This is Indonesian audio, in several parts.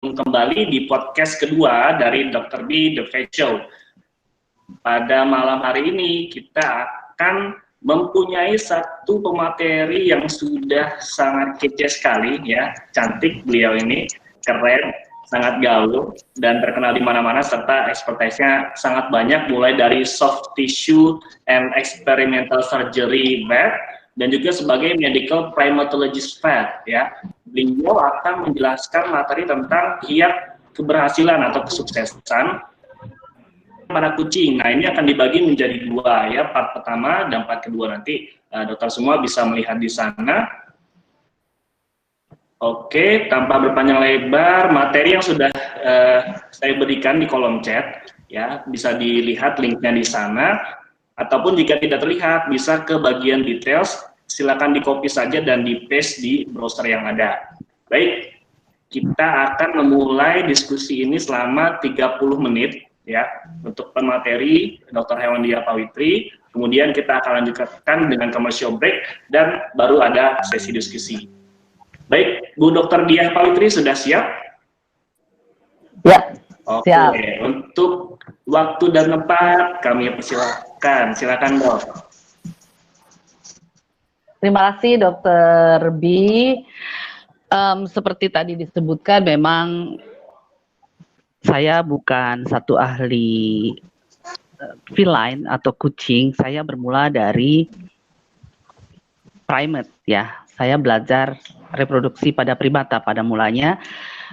kembali di podcast kedua dari Dr. B The Vet Show. Pada malam hari ini kita akan mempunyai satu pemateri yang sudah sangat kece sekali ya, cantik beliau ini, keren, sangat gaul dan terkenal di mana-mana serta expertise-nya sangat banyak mulai dari soft tissue and experimental surgery vet dan juga sebagai medical primatologist vet ya. Beliau akan menjelaskan materi tentang kiat keberhasilan atau kesuksesan pada kucing. Nah, ini akan dibagi menjadi dua ya, part pertama dan part kedua nanti dokter semua bisa melihat di sana. Oke, tanpa berpanjang lebar, materi yang sudah saya berikan di kolom chat ya, bisa dilihat linknya di sana. Ataupun jika tidak terlihat, bisa ke bagian details, silakan di copy saja dan di paste di browser yang ada. Baik, kita akan memulai diskusi ini selama 30 menit ya untuk pemateri Dr. Hewandia Pawitri. Kemudian kita akan lanjutkan dengan commercial break dan baru ada sesi diskusi. Baik, Bu Dr. Diah Pawitri sudah siap? Ya, oke, siap. Untuk waktu dan tempat kami persilakan. Silakan, Dok. Terima kasih Dr. B. Seperti tadi disebutkan, memang saya bukan satu ahli feline atau kucing. Saya bermula dari primate ya. Saya belajar reproduksi pada primata pada mulanya,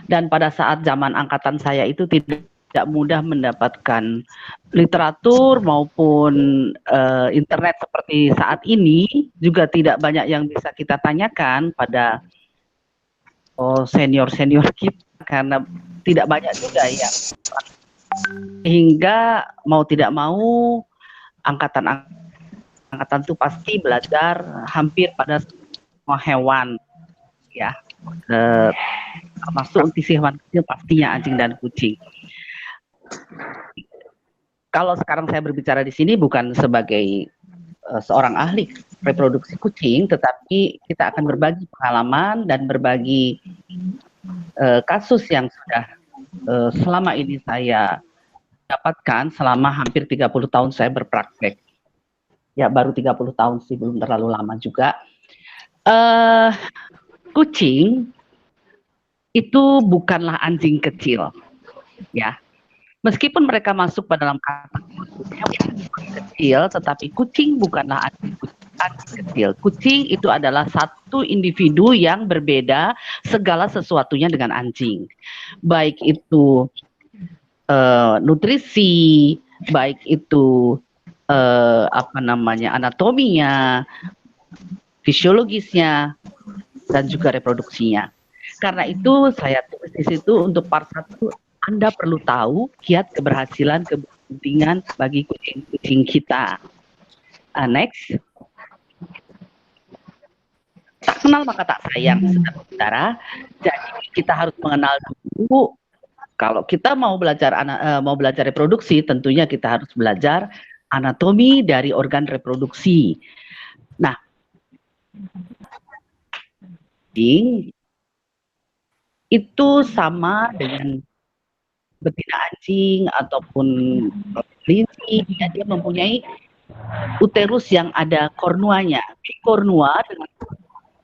dan pada saat zaman angkatan saya itu tidak mudah mendapatkan literatur maupun internet seperti saat ini. Juga tidak banyak yang bisa kita tanyakan pada senior-senior kita, karena tidak banyak juga yang, sehingga mau tidak mau angkatan itu pasti belajar hampir pada semua hewan ya, termasuk untuk hewan kecil pastinya anjing dan kucing. Kalau sekarang saya berbicara di sini bukan sebagai seorang ahli reproduksi kucing, tetapi kita akan berbagi pengalaman dan berbagi kasus yang sudah selama ini saya dapatkan selama hampir 30 tahun saya berpraktek. Ya, baru 30 tahun sih, belum terlalu lama juga. Kucing itu bukanlah anjing kecil, ya. Meskipun mereka masuk pada dalam kategori kecil, tetapi kucing bukanlah anjing kecil. Kucing itu adalah satu individu yang berbeda segala sesuatunya dengan anjing. Baik itu nutrisi, baik itu anatominya, fisiologisnya, dan juga reproduksinya. Karena itu saya tulis di situ untuk part 1, Anda perlu tahu kiat keberhasilan kepentingan bagi kucing-kucing kita. Next. Tak kenal maka tak sayang, saudara. Jadi kita harus mengenal dulu. Kalau kita mau belajar reproduksi, tentunya kita harus belajar anatomi dari organ reproduksi. Nah, itu sama dengan betina anjing ataupun kelinci, dia mempunyai uterus yang ada kornuanya, bikornua dengan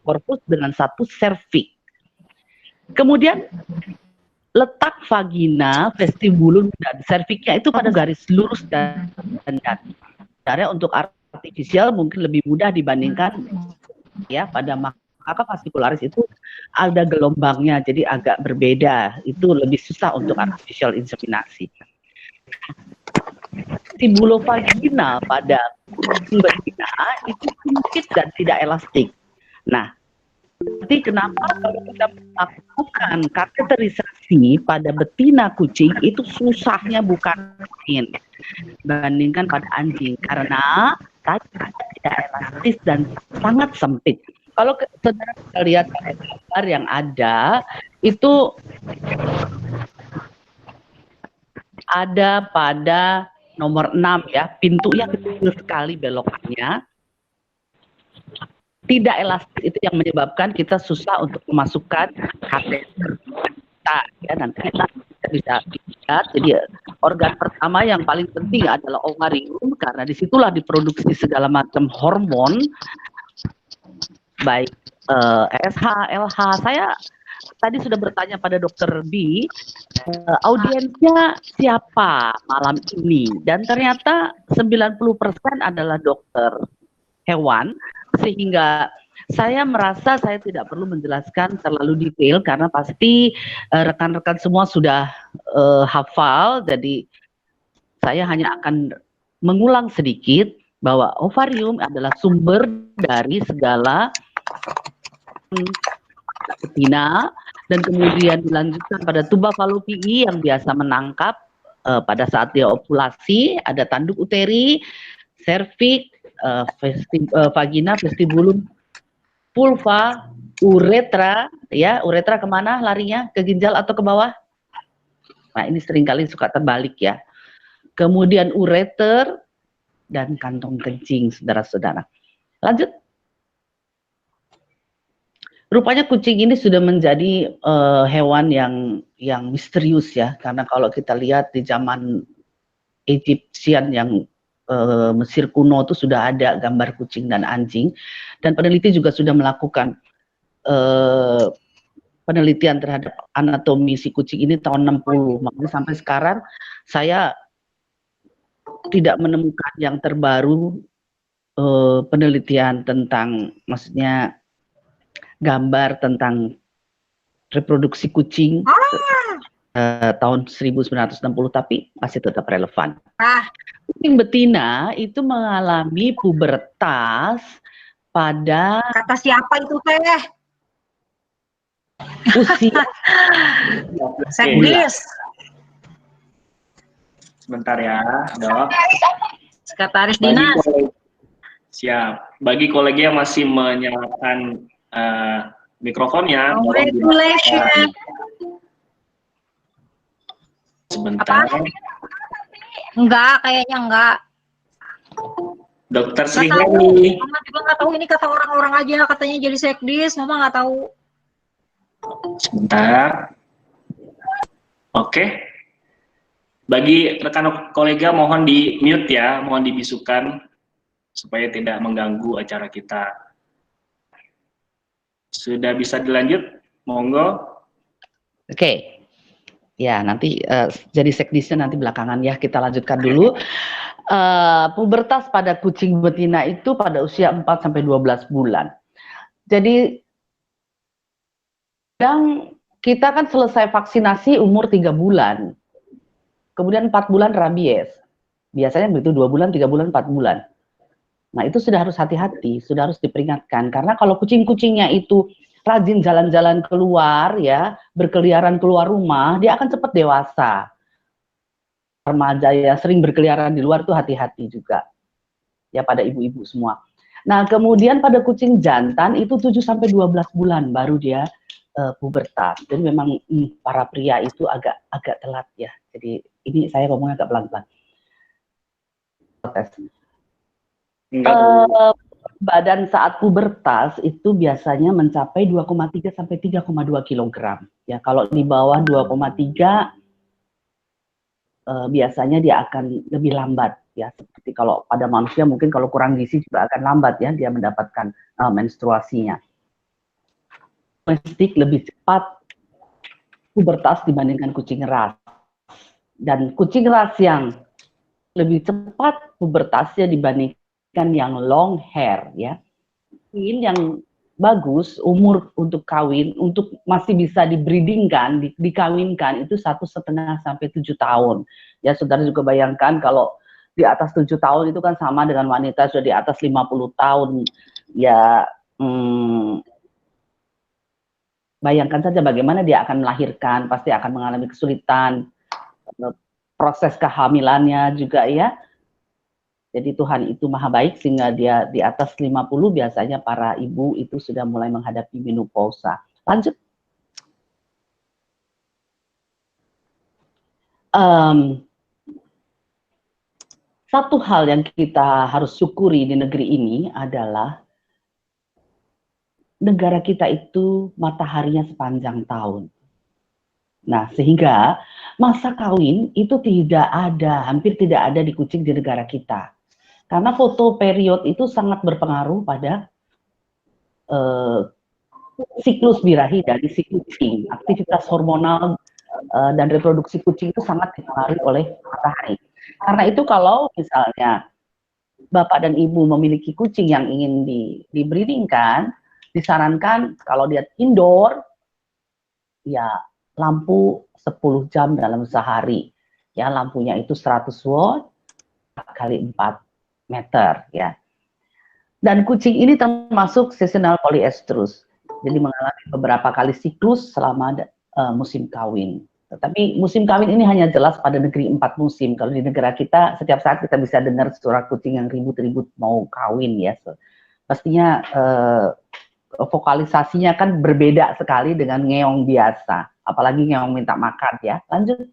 korpus dengan satu serviks. Kemudian letak vagina, vestibulum dan serviksnya itu pada garis lurus dan datar. Sebenarnya untuk artifisial mungkin lebih mudah dibandingkan ya pada maka fascicularis itu ada gelombangnya, jadi agak berbeda. Itu lebih susah untuk artificial inseminasi. Stibulovagina pada kucing betina itu sempit dan tidak elastik. Nah, jadi kenapa kalau kita melakukan kateterisasi pada betina kucing itu susahnya bukan main dibandingkan pada anjing, karena tidak elastis dan sangat sempit. Kalau saudara lihat gambar yang ada, itu ada pada nomor 6 ya, pintunya kecil sekali belokannya. Tidak elastis, itu yang menyebabkan kita susah untuk memasukkan kateter. mata ya, nanti kita bisa lihat. Jadi organ pertama yang paling penting adalah ovarium, karena disitulah diproduksi segala macam hormon, baik SH, LH. Saya tadi sudah bertanya pada Dokter B, audiensnya siapa malam ini, dan ternyata 90% adalah dokter hewan, sehingga saya merasa saya tidak perlu menjelaskan terlalu detail karena pasti rekan-rekan semua sudah hafal. Jadi saya hanya akan mengulang sedikit bahwa ovarium adalah sumber dari segala betina, dan kemudian dilanjutkan pada tuba fallopiae yang biasa menangkap pada saat dia ovulasi, ada tanduk uteri, serviks, vagina, vestibulum, vulva, uretra, ya, uretra kemana larinya? Ke ginjal atau ke bawah? Nah, ini seringkali suka terbalik ya. Kemudian ureter dan kantong kencing, saudara-saudara. Lanjut. Rupanya kucing ini sudah menjadi hewan yang misterius ya, karena kalau kita lihat di zaman Egyptian yang Mesir kuno itu sudah ada gambar kucing dan anjing, dan peneliti juga sudah melakukan penelitian terhadap anatomi si kucing ini tahun 60, makanya sampai sekarang saya tidak menemukan yang terbaru penelitian tentang, maksudnya gambar tentang reproduksi kucing tahun 1960, tapi masih tetap relevan. Kucing betina itu mengalami pubertas pada, kata siapa itu teh? usia Sekdis. Sebentar ya, Dok. Sekretaris Dinas. Siap. Bagi kolega yang masih menyalakan mikrofonnya, Congratulations. sebentar. Apa? Enggak, kayaknya enggak. Dokter Sri Nggak tahu. Heni. Mama juga nggak tahu, ini kata orang-orang aja katanya jadi sekdis. Mama nggak tahu. Sebentar. Oke. Bagi rekan kolega mohon di mute ya, mohon dibisukan supaya tidak mengganggu acara kita. Sudah bisa dilanjut? Monggo. Oke. Ya, nanti jadi sekdisnya nanti belakangan ya, kita lanjutkan dulu. Pubertas pada kucing betina itu pada usia 4-12 bulan. Jadi kita kan selesai vaksinasi umur 3 bulan. Kemudian 4 bulan rabies. Biasanya begitu, 2 bulan, 3 bulan, 4 bulan. Nah, itu sudah harus hati-hati, sudah harus diperingatkan. Karena kalau kucing-kucingnya itu rajin jalan-jalan keluar ya, berkeliaran keluar rumah, dia akan cepat dewasa. Remaja ya sering berkeliaran di luar tuh hati-hati juga. Ya, pada ibu-ibu semua. Nah, kemudian pada kucing jantan itu 7-12 bulan baru dia pubertas. Jadi memang para pria itu agak telat ya. Jadi ini saya ngomongnya agak pelan-pelan. Badan saat pubertas itu biasanya mencapai 2,3 sampai 3,2 kg. Ya, kalau di bawah 2,3 biasanya dia akan lebih lambat ya, seperti kalau pada manusia mungkin kalau kurang gizi juga akan lambat ya dia mendapatkan menstruasinya. Domestik lebih cepat pubertas dibandingkan kucing ras, dan kucing ras yang lebih cepat pubertasnya dibandingkan yang long hair ya. Kucing yang bagus umur untuk kawin, untuk masih bisa dibreedingkan, dikawinkan itu 1,5 sampai 7 tahun. Ya, saudara juga bayangkan kalau di atas 7 tahun itu kan sama dengan wanita sudah di atas 50 tahun. Ya, bayangkan saja bagaimana dia akan melahirkan, pasti akan mengalami kesulitan, proses kehamilannya juga ya. Jadi Tuhan itu maha baik sehingga dia di atas 50 biasanya para ibu itu sudah mulai menghadapi menopausa. Lanjut. Satu hal yang kita harus syukuri di negeri ini adalah negara kita itu mataharinya sepanjang tahun. Nah, sehingga masa kawin itu tidak ada, hampir tidak ada di kucing di negara kita. Karena foto period itu sangat berpengaruh pada eh, siklus birahi dari si kucing. Aktivitas hormonal dan reproduksi kucing itu sangat dipengaruhi oleh matahari. Karena itu kalau misalnya bapak dan ibu memiliki kucing yang ingin dibreedingkan, disarankan kalau dia indoor, ya lampu 10 jam dalam sehari. Ya, lampunya itu 100 watt kali 4 meter ya. Dan kucing ini termasuk seasonal polyestrus. Jadi mengalami beberapa kali siklus selama musim kawin. Tetapi musim kawin ini hanya jelas pada negeri 4 musim. Kalau di negara kita setiap saat kita bisa dengar suara kucing yang ribut-ribut mau kawin ya. So, pastinya vokalisasinya kan berbeda sekali dengan ngeong biasa. Apalagi ngeong minta makan ya. Lanjut.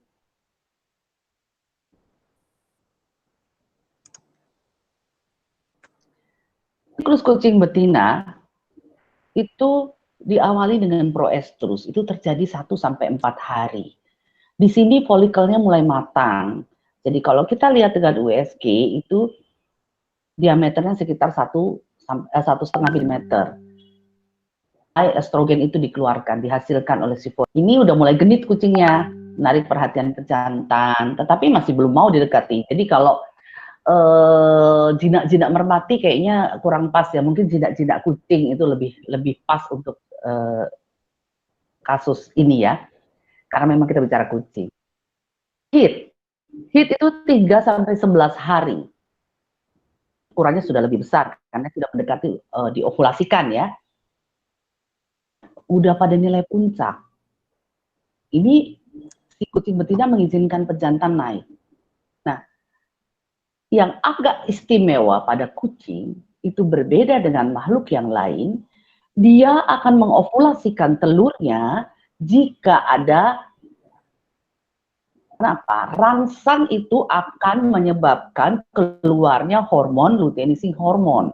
Siklus kucing betina itu diawali dengan proestrus, itu terjadi 1-4 hari. Di sini folikelnya mulai matang. Jadi kalau kita lihat dengan USG itu diameternya sekitar 1,5 mm. Estrogen itu dikeluarkan, dihasilkan oleh si folikel. Ini udah mulai genit kucingnya, menarik perhatian pejantan, tetapi masih belum mau didekati. Jadi kalau jinak-jinak merpati kayaknya kurang pas ya, mungkin jinak-jinak kucing itu lebih pas untuk kasus ini ya, karena memang kita bicara kucing. Heat itu 3-11 hari, ukurannya sudah lebih besar karena sudah mendekati diovulasikan ya, udah pada nilai puncak. Ini si kucing betina mengizinkan pejantan naik. Nah, yang agak istimewa pada kucing itu berbeda dengan makhluk yang lain, dia akan mengovulasikan telurnya jika ada rangsang itu akan menyebabkan keluarnya hormon luteinizing hormon.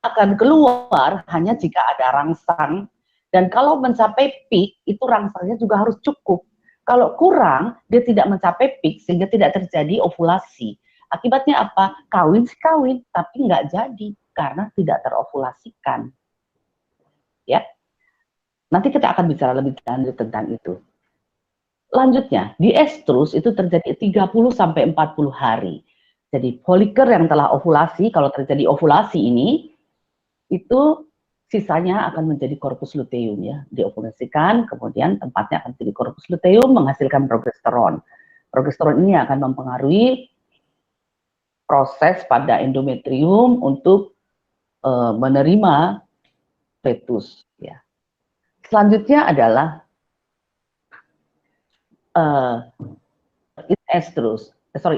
Akan keluar hanya jika ada rangsang, dan kalau mencapai peak itu rangsangnya juga harus cukup. Kalau kurang, dia tidak mencapai peak sehingga tidak terjadi ovulasi. Akibatnya apa? Kawin sih kawin, tapi nggak jadi karena tidak terovulasikan. Ya, nanti kita akan bicara lebih lanjut tentang itu. Lanjutnya, di estrus itu terjadi 30-40 hari. Jadi folikel yang telah ovulasi, kalau terjadi ovulasi ini, itu sisanya akan menjadi corpus luteum ya, diovulasikan, kemudian tempatnya akan menjadi corpus luteum menghasilkan progesteron. Progesteron ini akan mempengaruhi proses pada endometrium untuk menerima fetus ya. Selanjutnya adalah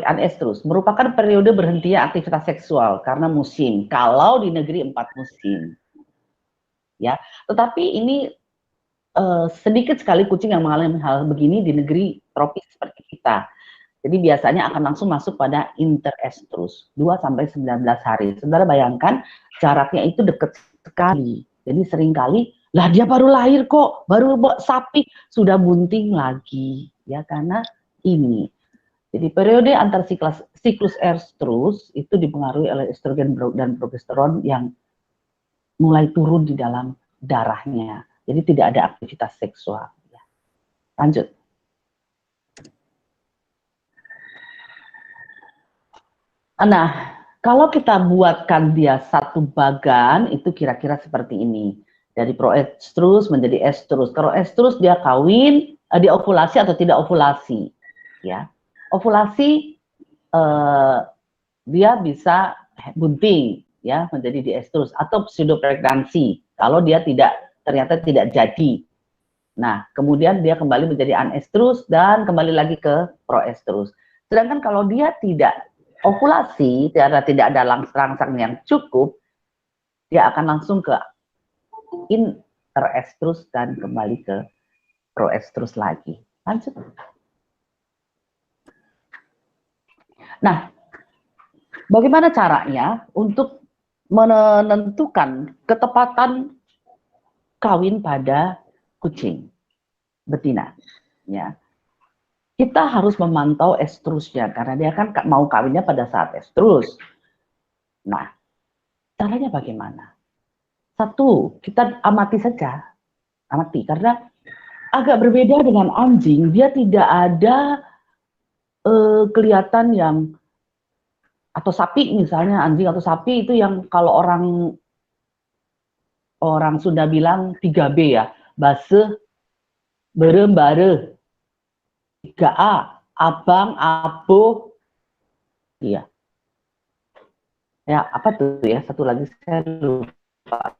anestrus merupakan periode berhentinya aktivitas seksual karena musim. Kalau di negeri 4 musim, ya. Tetapi ini sedikit sekali kucing yang mengalami hal begini di negeri tropis seperti kita. Jadi biasanya akan langsung masuk pada interestrus 2-19 hari. Saudara bayangkan jaraknya itu dekat sekali. Jadi seringkali lah dia baru lahir kok, baru sapi sudah bunting lagi, ya karena ini. Jadi periode antar siklus estrus itu dipengaruhi oleh estrogen dan progesteron yang mulai turun di dalam darahnya. Jadi tidak ada aktivitas seksual. Lanjut. Nah, kalau kita buatkan dia satu bagan, itu kira-kira seperti ini. Dari proestrus menjadi estrus. Kalau estrus dia kawin, dia ovulasi atau tidak ovulasi. Ya, ovulasi dia bisa bunting ya menjadi di estrus atau pseudopregnancy kalau dia ternyata tidak jadi. Nah, kemudian dia kembali menjadi anestrus dan kembali lagi ke proestrus. Sedangkan kalau dia tidak ovulasi, karena tidak ada rangsang yang cukup, dia akan langsung ke interestrus dan kembali ke proestrus lagi. Lanjut. Nah, bagaimana caranya untuk menentukan ketepatan kawin pada kucing betina? ya. Kita harus memantau estrusnya karena dia kan mau kawinnya pada saat estrus. Nah, caranya bagaimana? Satu, kita amati saja, amati karena agak berbeda dengan anjing, dia tidak ada kelihatan yang atau sapi misalnya, anjing atau sapi itu yang kalau orang Sunda bilang 3B ya, base, berem, bare, 3A, abang, abuh, iya. Ya, apa tuh ya? Satu lagi saya lupa.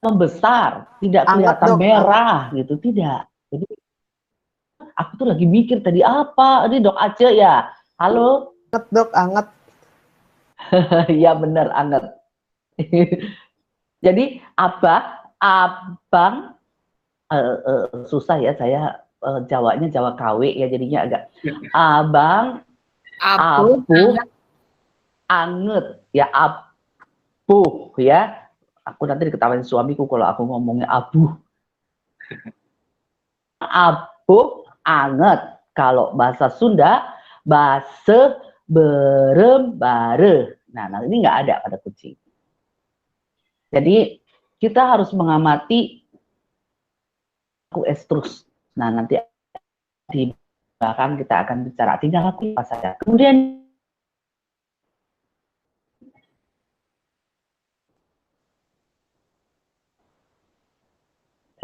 Membesar, tidak Anget kelihatan dok, merah gitu, tidak. Jadi aku tuh lagi mikir tadi apa? Ini Dok Aceh ya? Halo? anget dok, anget. Ya benar, anget. Jadi abang, susah ya saya Jawanya Jawa KW ya jadinya agak abang, Abu, abu, anget ya abu ya. Aku nanti diketawain suamiku kalau aku ngomongnya abu. Abu, anget. Kalau bahasa Sunda, base, berem, bare. Nah, ini nggak ada pada kucing. Jadi kita harus mengamati estrus. Nah, nanti di belakang kita akan bicara tinggal apa saja. Kemudian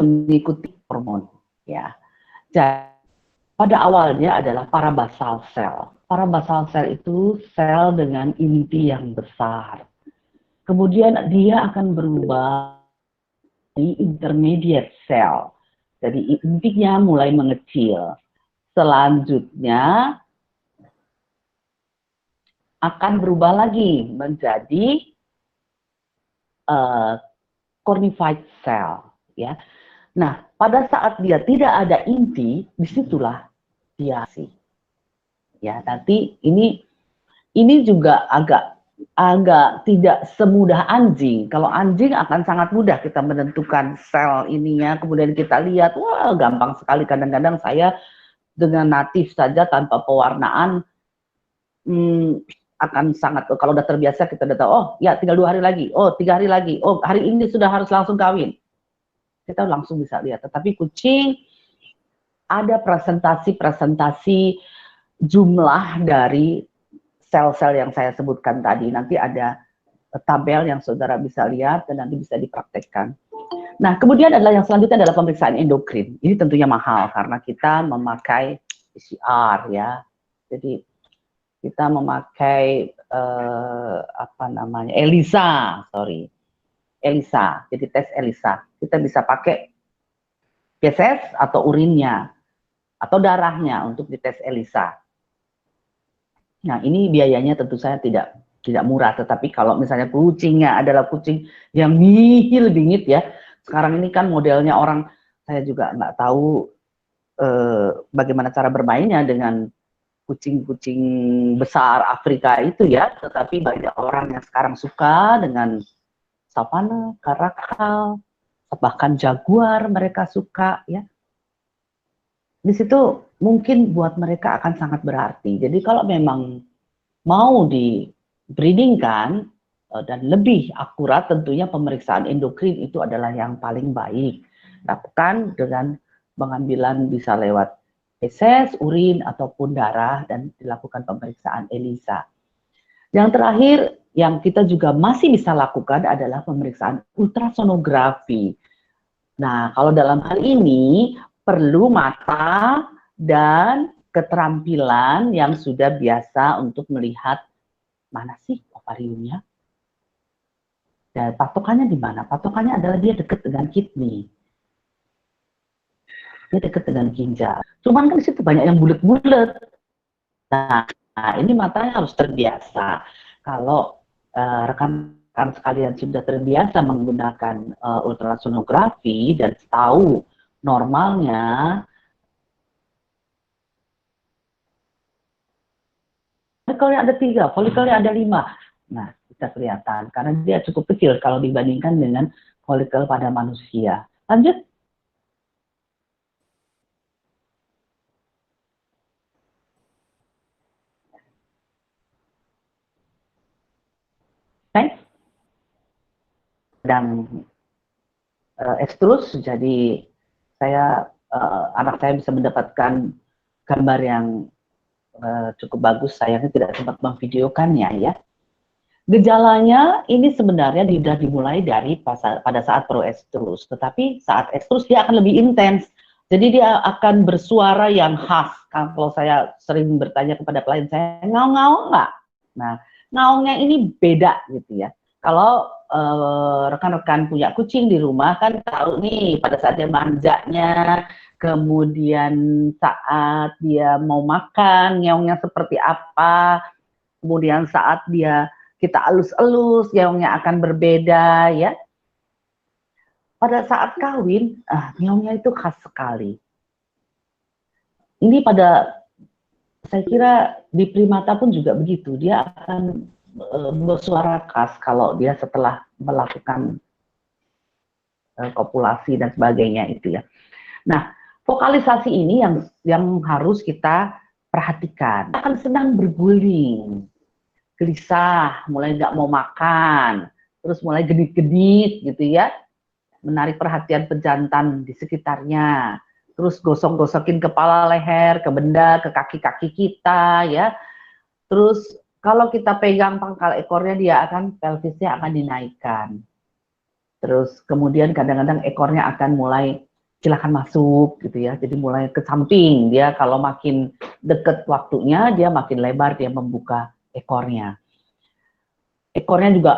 mengikuti hormon ya. Jadi pada awalnya adalah parabasal cell. Parabasal cell itu sel dengan inti yang besar. Kemudian dia akan berubah di intermediate cell. Jadi intinya mulai mengecil. Selanjutnya akan berubah lagi menjadi cornified cell. Ya. Nah, pada saat dia tidak ada inti, disitulah dia sih. Ya, nanti ini juga agak tidak semudah anjing. Kalau anjing akan sangat mudah kita menentukan sel ininya, kemudian kita lihat, wah gampang sekali. Kadang-kadang saya dengan natif saja tanpa pewarnaan akan sangat, kalau udah terbiasa kita udah tahu, oh ya tinggal 2 hari lagi, oh 3 hari lagi, oh hari ini sudah harus langsung kawin. Kita langsung bisa lihat. Tetapi kucing ada presentasi jumlah dari sel-sel yang saya sebutkan tadi. Nanti ada tabel yang saudara bisa lihat dan nanti bisa dipraktekkan. Nah, kemudian adalah yang selanjutnya adalah pemeriksaan endokrin. Ini tentunya mahal karena kita memakai PCR ya. Jadi kita memakai ELISA. Jadi tes ELISA. Kita bisa pakai feses atau urinnya atau darahnya untuk dites ELISA. Nah, ini biayanya tentu saja tidak murah, tetapi kalau misalnya kucingnya adalah kucing yang nihil bingit ya. Sekarang ini kan modelnya orang, saya juga nggak tahu bagaimana cara bermainnya dengan kucing-kucing besar Afrika itu ya, tetapi banyak orang yang sekarang suka dengan savana, karakal, bahkan jaguar mereka suka ya. Di situ mungkin buat mereka akan sangat berarti. Jadi kalau memang mau di-breedingkan dan lebih akurat, tentunya pemeriksaan endokrin itu adalah yang paling baik. Lakukan dengan pengambilan bisa lewat feses, urin, ataupun darah, dan dilakukan pemeriksaan ELISA. Yang terakhir, yang kita juga masih bisa lakukan adalah pemeriksaan ultrasonografi. Nah, kalau dalam hal ini perlu mata dan keterampilan yang sudah biasa untuk melihat mana sih ovariumnya. Dan patokannya di mana? Patokannya adalah dia dekat dengan kidney. Dia dekat dengan ginjal. Cuman kan di situ banyak yang bulat-bulat. Nah, ini matanya harus terbiasa. Kalau rekan-rekan sekalian sudah terbiasa menggunakan ultrasonografi dan tahu normalnya, folikelnya ada 3, folikelnya ada 5. Nah, bisa kelihatan karena dia cukup kecil kalau dibandingkan dengan folikel pada manusia. Lanjut. sedang estrus, jadi anak saya bisa mendapatkan gambar yang cukup bagus. Sayangnya tidak sempat memvideokannya ya. Gejalanya ini sebenarnya sudah dimulai dari pada saat proestrus, tetapi saat estrus dia akan lebih intens. Jadi dia akan bersuara yang khas. Kalau saya sering bertanya kepada klien saya, ngaung-ngaung nggak? Nah, ngaungnya ini beda gitu ya. Kalau rekan-rekan punya kucing di rumah kan tahu nih pada saat dia manjanya, kemudian saat dia mau makan, ngeongnya seperti apa, kemudian saat kita elus-elus, ngeongnya akan berbeda ya. Pada saat kawin, ngeongnya itu khas sekali. Ini saya kira di primata pun juga begitu, dia akan bersuara khas kalau dia setelah melakukan kopulasi dan sebagainya itu ya. Nah, vokalisasi ini yang harus kita perhatikan. Akan sedang berguling, gelisah, mulai nggak mau makan, terus mulai genit-genit gitu ya, menarik perhatian pejantan di sekitarnya, terus gosok-gosokin kepala, leher, ke benda, ke kaki-kaki kita ya. Terus kalau kita pegang pangkal ekornya, pelvisnya akan dinaikkan. Terus kemudian kadang-kadang ekornya akan mulai silakan masuk gitu ya. Jadi mulai ke samping, dia kalau makin deket waktunya dia makin lebar, dia membuka ekornya. Ekornya juga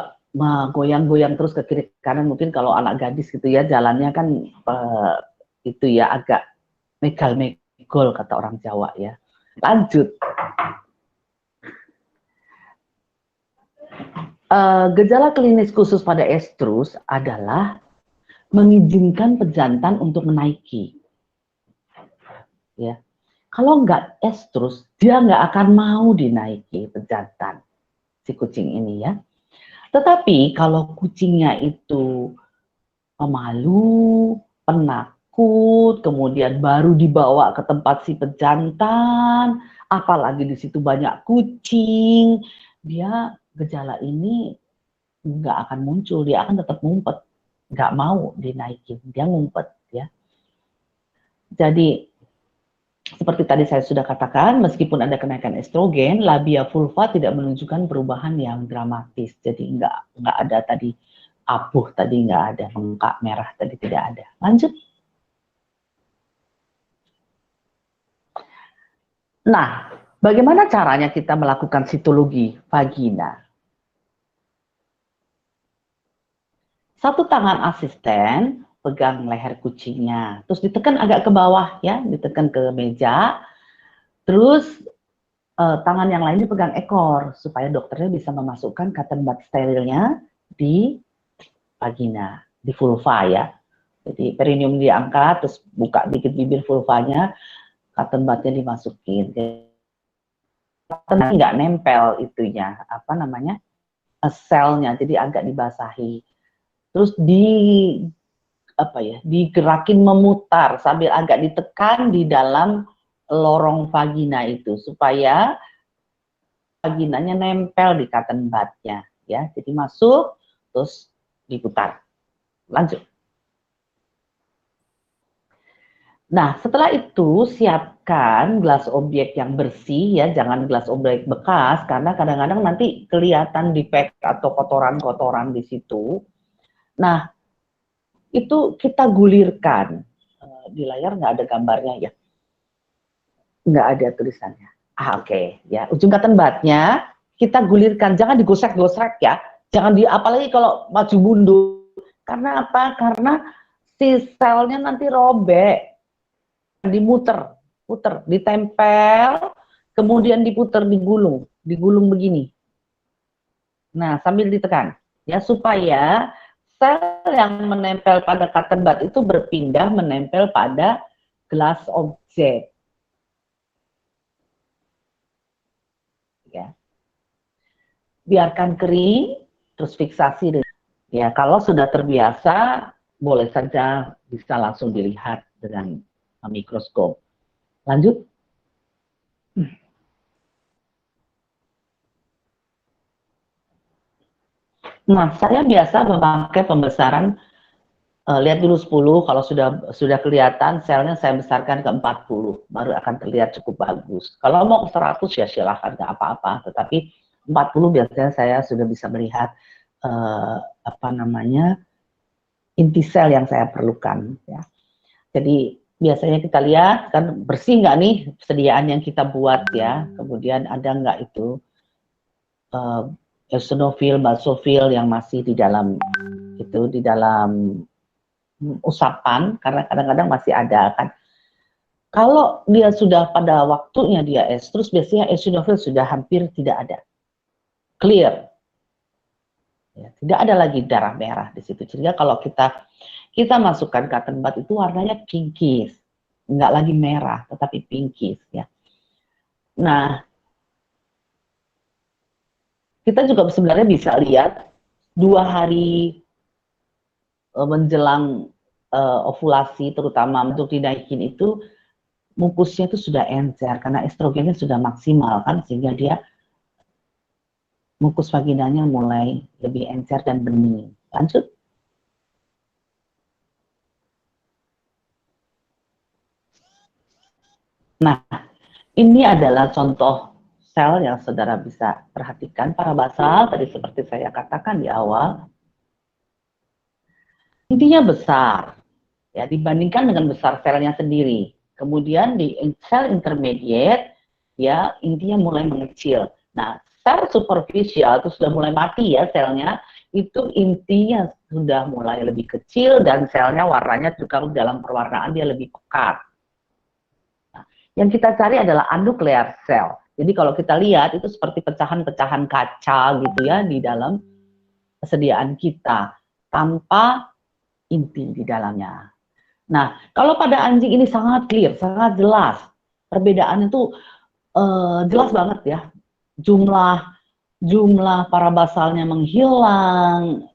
goyang-goyang terus ke kiri kanan, mungkin kalau anak gadis gitu ya jalannya kan itu ya agak megal-megol kata orang Jawa ya. Lanjut. Gejala klinis khusus pada estrus adalah mengizinkan pejantan untuk menaiki. Ya, kalau nggak estrus, dia nggak akan mau dinaiki pejantan si kucing ini ya. Tetapi kalau kucingnya itu pemalu, penakut, kemudian baru dibawa ke tempat si pejantan, apalagi di situ banyak kucing, dia gejala ini nggak akan muncul, dia akan tetap ngumpet, nggak mau dinaikin, dia ngumpet ya. Jadi seperti tadi saya sudah katakan, meskipun ada kenaikan estrogen, labia vulva tidak menunjukkan perubahan yang dramatis. Jadi nggak ada tadi abuh, tadi nggak ada bengkak merah, tadi tidak ada. Lanjut. Nah, bagaimana caranya kita melakukan sitologi vagina? Satu tangan asisten pegang leher kucingnya, terus ditekan agak ke bawah ya, ditekan ke meja, terus tangan yang lainnya pegang ekor supaya dokternya bisa memasukkan cotton bud sterilnya di vagina, di vulva ya. Jadi perineum diangkat, terus buka dikit bibir vulvanya, cotton budnya dimasukin. Nggak nempel itunya, apa namanya, selnya, jadi agak dibasahi. Terus digerakin memutar sambil agak ditekan di dalam lorong vagina itu supaya vaginanya nempel di cotton budnya ya. Jadi masuk terus diputar. Lanjut. Nah, setelah itu siapkan gelas objek yang bersih ya, jangan gelas objek bekas karena kadang-kadang nanti kelihatan defek atau kotoran-kotoran di situ. Nah, itu kita gulirkan. Di layar nggak ada gambarnya ya, nggak ada tulisannya. Oke. Ya, ujung cotton budnya kita gulirkan, jangan digosek-gosek ya, jangan apalagi kalau maju mundur. Karena apa? Karena si selnya nanti robek, puter, ditempel, kemudian diputer, digulung begini. Nah, sambil ditekan ya supaya sel yang menempel pada cotton bud itu berpindah menempel pada gelas objek. Ya. Biarkan kering, terus fiksasi. Ya, kalau sudah terbiasa, boleh saja bisa langsung dilihat dengan mikroskop. Lanjut. Nah, saya biasa memakai pembesaran, lihat dulu 10, kalau sudah kelihatan selnya saya besarkan ke 40, baru akan terlihat cukup bagus. Kalau mau ke 100 ya silahkan, nggak apa-apa, tetapi 40 biasanya saya sudah bisa melihat apa namanya, inti sel yang saya perlukan ya. Jadi biasanya kita lihat kan bersih nggak nih sediaan yang kita buat ya, kemudian ada nggak itu eosinofil, basofil yang masih di dalam itu, di dalam usapan, karena kadang-kadang masih ada kan. Kalau dia sudah pada waktunya dia estrus, biasanya eosinofil sudah hampir tidak ada, clear. Ya, tidak ada lagi darah merah di situ. Sehingga kalau kita masukkan cotton bud itu warnanya pinkish, nggak lagi merah, tetapi pinkish ya. Nah, kita juga sebenarnya bisa lihat 2 hari menjelang ovulasi, terutama untuk dinaikin itu, mukusnya itu sudah encer karena estrogennya sudah maksimal kan, sehingga dia mukus vaginanya mulai lebih encer dan bening. Lanjut. Nah, ini adalah contoh sel yang saudara bisa perhatikan, parabasal tadi seperti saya katakan di awal. Intinya besar, ya dibandingkan dengan besar selnya sendiri. Kemudian di sel intermediate, ya intinya mulai mengecil. Nah, sel superficial itu sudah mulai mati ya selnya, itu intinya sudah mulai lebih kecil dan selnya warnanya juga dalam perwarnaan dia lebih pekat. Nah, yang kita cari adalah anuclear cell. Jadi kalau kita lihat itu seperti pecahan-pecahan kaca gitu ya di dalam kesediaan kita tanpa inti di dalamnya. Nah, kalau pada anjing ini sangat clear, sangat jelas. Perbedaan itu jelas banget ya. Jumlah parabasalnya menghilang,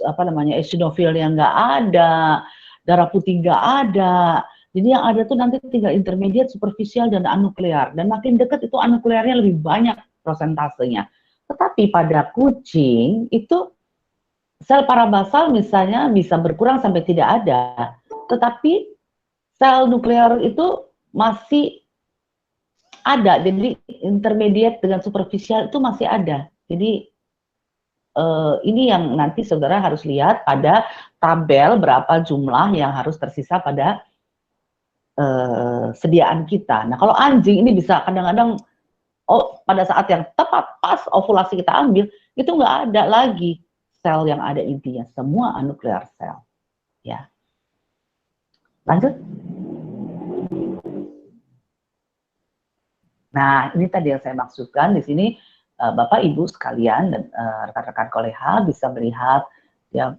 apa namanya, eosinofilnya nggak ada, darah putih nggak ada. Jadi yang ada tuh nanti tinggal intermediate, superficial, dan anuklear. Dan makin dekat itu anuklearnya lebih banyak prosentasenya. Tetapi pada kucing itu sel parabasal misalnya bisa berkurang sampai tidak ada, tetapi sel nuklear itu masih ada. Jadi intermediate dengan superficial itu masih ada. Jadi ini yang nanti saudara harus lihat pada tabel berapa jumlah yang harus tersisa pada sediaan kita. Nah kalau anjing ini bisa kadang-kadang pada saat yang tepat pas ovulasi kita ambil, itu nggak ada lagi sel yang ada intinya, semua anuklear sel. Ya, lanjut. Nah, ini tadi yang saya maksudkan di sini, Bapak Ibu sekalian dan rekan-rekan koleha bisa melihat ya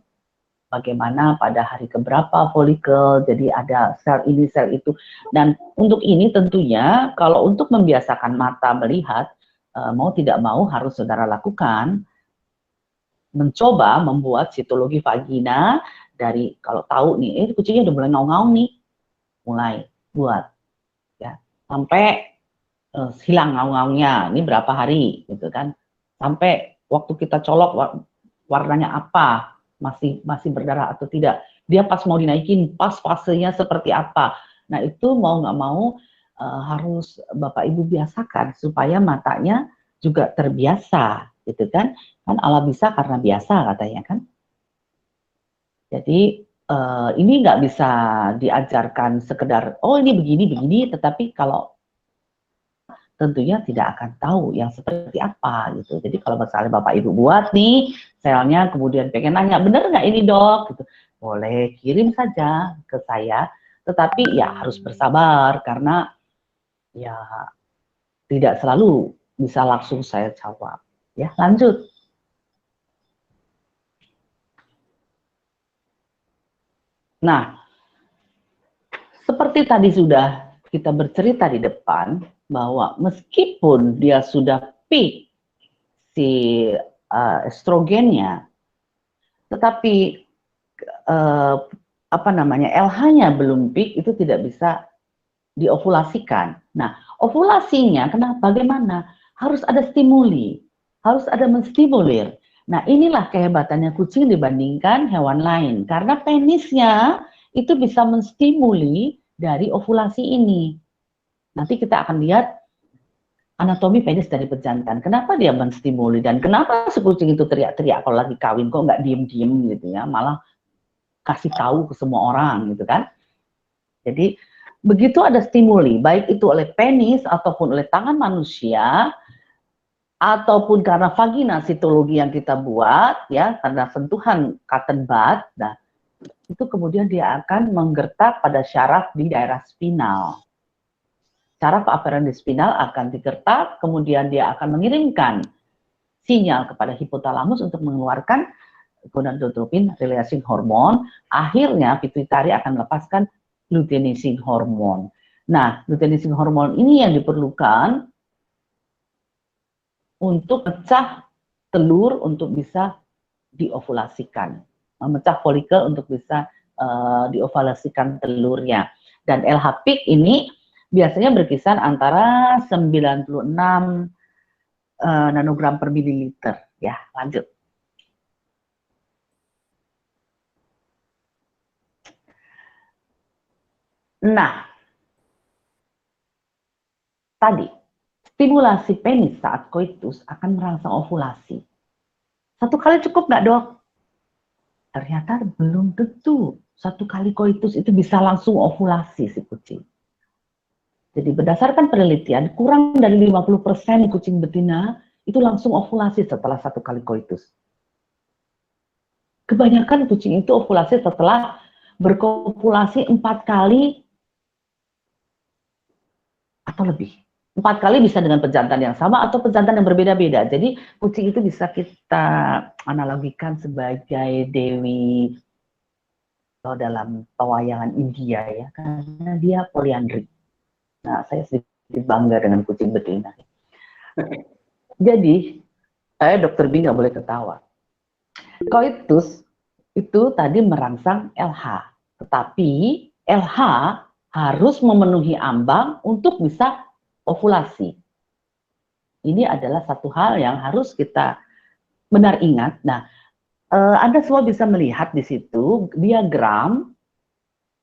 bagaimana pada hari keberapa folikel, jadi ada sel ini, sel itu. Dan untuk ini tentunya kalau untuk membiasakan mata melihat, mau tidak mau harus saudara lakukan, mencoba membuat sitologi vagina dari, kalau tahu nih, kucingnya udah mulai ngaung-ngaung nih, mulai buat ya sampai hilang ngaung-ngaungnya, ini berapa hari gitu kan, sampai waktu kita colok warnanya apa, masih berdarah atau tidak, dia pas mau dinaikin, pas fasenya seperti apa. Nah itu mau nggak mau harus Bapak Ibu biasakan supaya matanya juga terbiasa gitu kan Allah bisa karena biasa katanya kan. Jadi ini nggak bisa diajarkan sekedar oh ini begini, tetapi kalau tentunya tidak akan tahu yang seperti apa gitu. Jadi kalau misalnya Bapak Ibu buat nih selnya, kemudian pengen nanya, bener nggak ini dok? Gitu. Boleh kirim saja ke saya, tetapi ya harus bersabar karena ya tidak selalu bisa langsung saya jawab. Ya lanjut. Nah, seperti tadi sudah kita bercerita di depan, bahwa meskipun dia sudah peak si estrogennya, tetapi apa namanya LH-nya belum peak, itu tidak bisa diovulasikan. Nah, ovulasinya bagaimana? Harus ada stimuli, harus ada menstimulir. Nah, inilah kehebatannya kucing dibandingkan hewan lain. Karena penisnya itu bisa menstimuli dari ovulasi ini. Nanti kita akan lihat anatomi penis dari pejantan. Kenapa dia menstimuli dan kenapa si kucing itu teriak-teriak kalau lagi kawin, kok nggak diem-diem gitu ya, malah kasih tahu ke semua orang gitu kan. Jadi begitu ada stimuli, baik itu oleh penis ataupun oleh tangan manusia, ataupun karena vagina sitologi yang kita buat ya, karena sentuhan cotton bud, nah itu kemudian dia akan menggertak pada syaraf di daerah spinal. Syaraf aferens spinal akan digertak, kemudian dia akan mengirimkan sinyal kepada hipotalamus untuk mengeluarkan gonadotropin releasing hormone. Akhirnya pituitari akan melepaskan luteinizing hormone. Nah, luteinizing hormone ini yang diperlukan untuk pecah telur untuk bisa diovulasikan, memecah folikel untuk bisa diovulasikan telurnya. Dan LH peak ini biasanya berkisar antara 96 nanogram per mililiter. Ya, lanjut. Nah, tadi stimulasi penis saat koitus akan merangsang ovulasi. 1 kali cukup nggak, Dok? Ternyata belum tentu 1 kali koitus itu bisa langsung ovulasi si kucing. Jadi berdasarkan penelitian, kurang dari 50% kucing betina itu langsung ovulasi setelah 1 kali koitus. Kebanyakan kucing itu ovulasi setelah berkopulasi 4 kali atau lebih. 4 kali bisa dengan pejantan yang sama atau pejantan yang berbeda-beda. Jadi kucing itu bisa kita analogikan sebagai dewi dalam pewayangan India ya, karena dia poliandri. Nah, saya sedikit bangga dengan kucing betina. Jadi, saya Dokter B nggak boleh ketawa. Koitus itu tadi merangsang LH, tetapi LH harus memenuhi ambang untuk bisa ovulasi. Ini adalah satu hal yang harus kita benar ingat. Nah, Anda semua bisa melihat di situ diagram,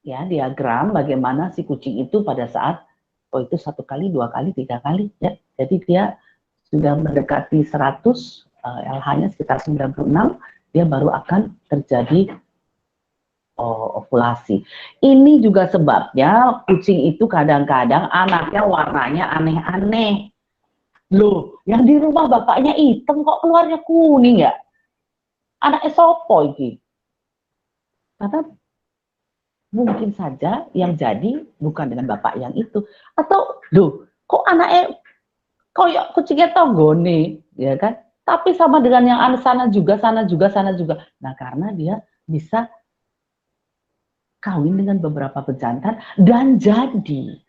ya diagram bagaimana si kucing itu pada saat itu 1 kali, 2 kali, 3 kali, ya. Jadi dia sudah mendekati 100, LH-nya sekitar 96, dia baru akan terjadi ovulasi. Ini juga sebabnya kucing itu kadang-kadang anaknya warnanya aneh-aneh. Loh, yang di rumah bapaknya hitam kok keluarnya kuning ya? Anaknya sopo ini? Karena mungkin saja yang jadi bukan dengan bapak yang itu. Atau, loh, kok anaknya koyok kucingnya tonggone, ya kan? Tapi sama dengan yang sana juga, sana juga, sana juga. Nah, karena dia bisa kawin dengan beberapa pejantan dan jadi.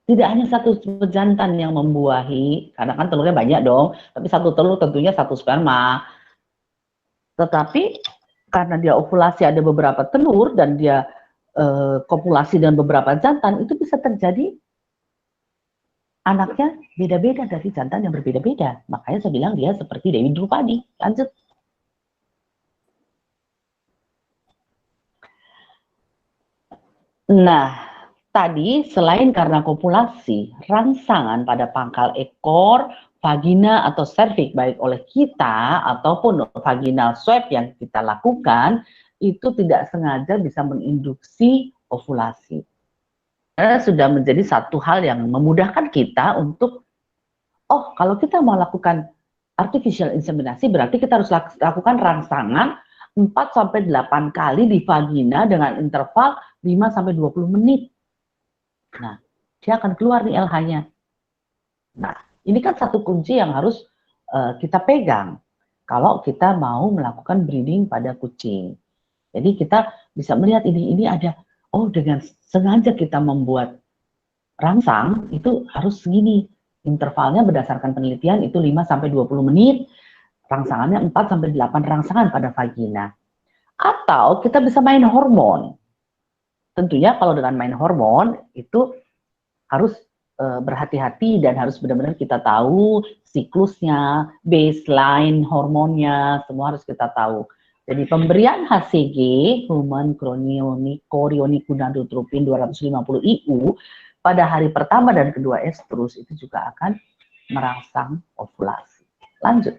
Tidak hanya 1 pejantan yang membuahi, karena kan telurnya banyak dong, tapi 1 telur tentunya 1 sperma. Tetapi karena dia ovulasi ada beberapa telur dan dia kopulasi dengan beberapa jantan, itu bisa terjadi anaknya beda-beda dari jantan yang berbeda-beda. Makanya saya bilang dia seperti Dewi Drupadi. Lanjut. Nah, tadi selain karena kopulasi, rangsangan pada pangkal ekor, vagina atau serviks baik oleh kita ataupun vaginal swab yang kita lakukan itu tidak sengaja bisa menginduksi ovulasi. Karena sudah menjadi satu hal yang memudahkan kita untuk kalau kita mau lakukan artificial inseminasi berarti kita harus lakukan rangsangan 4-8 kali di vagina dengan interval 5-20 menit. Nah, dia akan keluar nih LH-nya. Nah, ini kan satu kunci yang harus kita pegang kalau kita mau melakukan breeding pada kucing. Jadi kita bisa melihat ini ada, dengan sengaja kita membuat rangsang itu harus segini. Intervalnya berdasarkan penelitian itu 5-20 menit, rangsangannya 4-8 rangsangan pada vagina. Atau kita bisa main hormon. Tentunya kalau dengan main hormon itu harus berhati-hati dan harus benar-benar kita tahu siklusnya, baseline hormonnya, semua harus kita tahu. Jadi pemberian HCG, Human Chorionic Gonadotropin 250 IU, pada hari pertama dan kedua estrus itu juga akan merangsang ovulasi. Lanjut.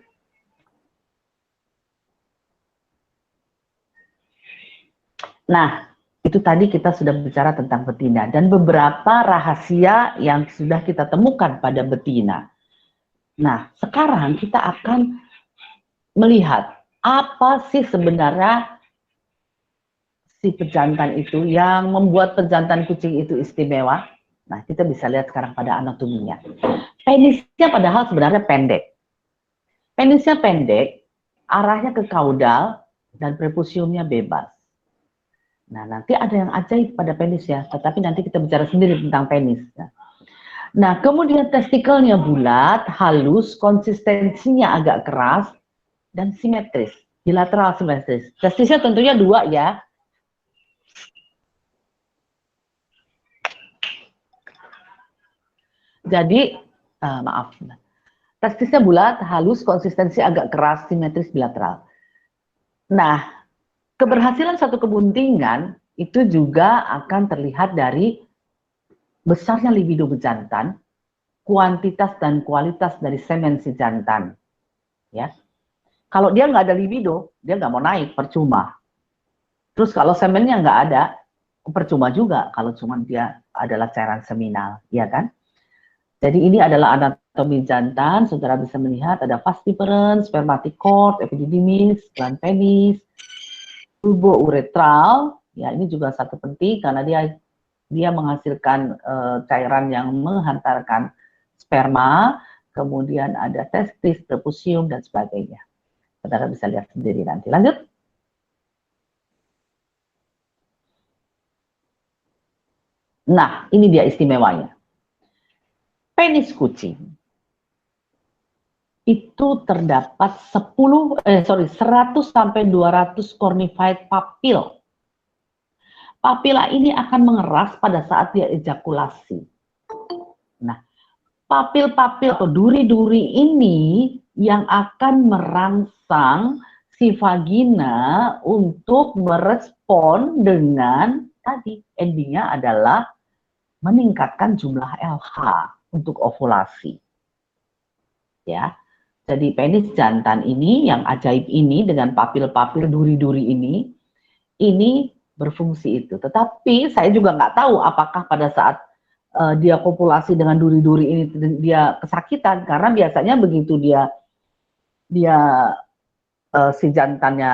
Nah, itu tadi kita sudah bicara tentang betina dan beberapa rahasia yang sudah kita temukan pada betina. Nah, sekarang kita akan melihat apa sih sebenarnya si pejantan itu yang membuat pejantan kucing itu istimewa. Nah, kita bisa lihat sekarang pada anatominya. Penisnya padahal sebenarnya pendek. Penisnya pendek, arahnya ke kaudal, dan prepusiumnya bebas. Nah, nanti ada yang ajaib pada penis ya, tetapi nanti kita bicara sendiri tentang penis. Nah, kemudian testikelnya bulat, halus, konsistensinya agak keras, dan simetris, bilateral simetris. Testisnya tentunya 2 ya. Jadi, maaf, testisnya bulat, halus, konsistensi agak keras, simetris, bilateral. Nah, keberhasilan satu kebuntingan itu juga akan terlihat dari besarnya libido bejantan, kuantitas dan kualitas dari semen si jantan. Ya, kalau dia nggak ada libido, dia nggak mau naik, percuma. Terus kalau semennya nggak ada, percuma juga kalau cuma dia adalah cairan seminal, ya kan? Jadi ini adalah anatomi jantan, saudara bisa melihat ada vas deferens, spermatic cord, epididymis, gland penis, tubo uretral, ya ini juga satu penting karena dia menghasilkan cairan yang menghantarkan sperma, kemudian ada testis, prepusium dan sebagainya. Saudara bisa lihat sendiri nanti. Lanjut. Nah, ini dia istimewanya. Penis kucing itu terdapat 100 sampai 200 cornified papil. Papila ini akan mengeras pada saat dia ejakulasi. Nah, papil-papil atau duri-duri ini yang akan merangsang si vagina untuk merespon dengan tadi endingnya adalah meningkatkan jumlah LH untuk ovulasi. Ya. Jadi penis jantan ini yang ajaib ini dengan papil-papil duri-duri ini berfungsi itu. Tetapi saya juga nggak tahu apakah pada saat dia kopulasi dengan duri-duri ini dia kesakitan, karena biasanya begitu dia si jantannya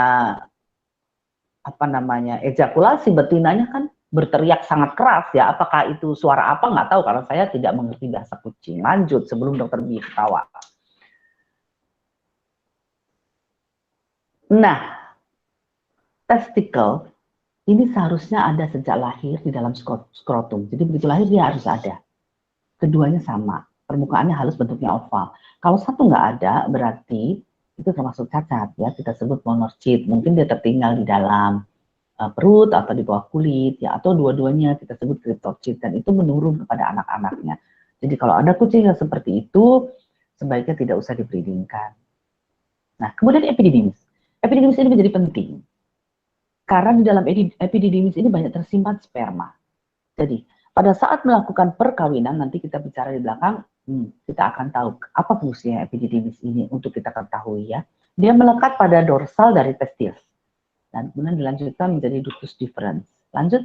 ejakulasi, betinanya kan berteriak sangat keras ya. Apakah itu suara apa nggak tahu karena saya tidak mengerti bahasa kucing. Lanjut sebelum dokter B ketawa. Nah, testikel ini seharusnya ada sejak lahir di dalam skrotum. Jadi begitu lahir dia harus ada. Keduanya sama, permukaannya halus, bentuknya oval. Kalau satu nggak ada, berarti itu termasuk cacat ya. Kita sebut monorchid. Mungkin dia tertinggal di dalam perut atau di bawah kulit ya, atau dua-duanya kita sebut cryptorchid dan itu menurun kepada anak-anaknya. Jadi kalau ada kucing yang seperti itu, sebaiknya tidak usah dibreedingkan. Nah, kemudian epididymis. Epididymis ini menjadi penting. Karena di dalam epididymis ini banyak tersimpan sperma. Jadi, pada saat melakukan perkawinan, nanti kita bicara di belakang, kita akan tahu apa fungsinya epididymis ini untuk kita ketahui ya. Dia melekat pada dorsal dari testis. Dan kemudian dilanjutkan menjadi ductus deferens. Lanjut.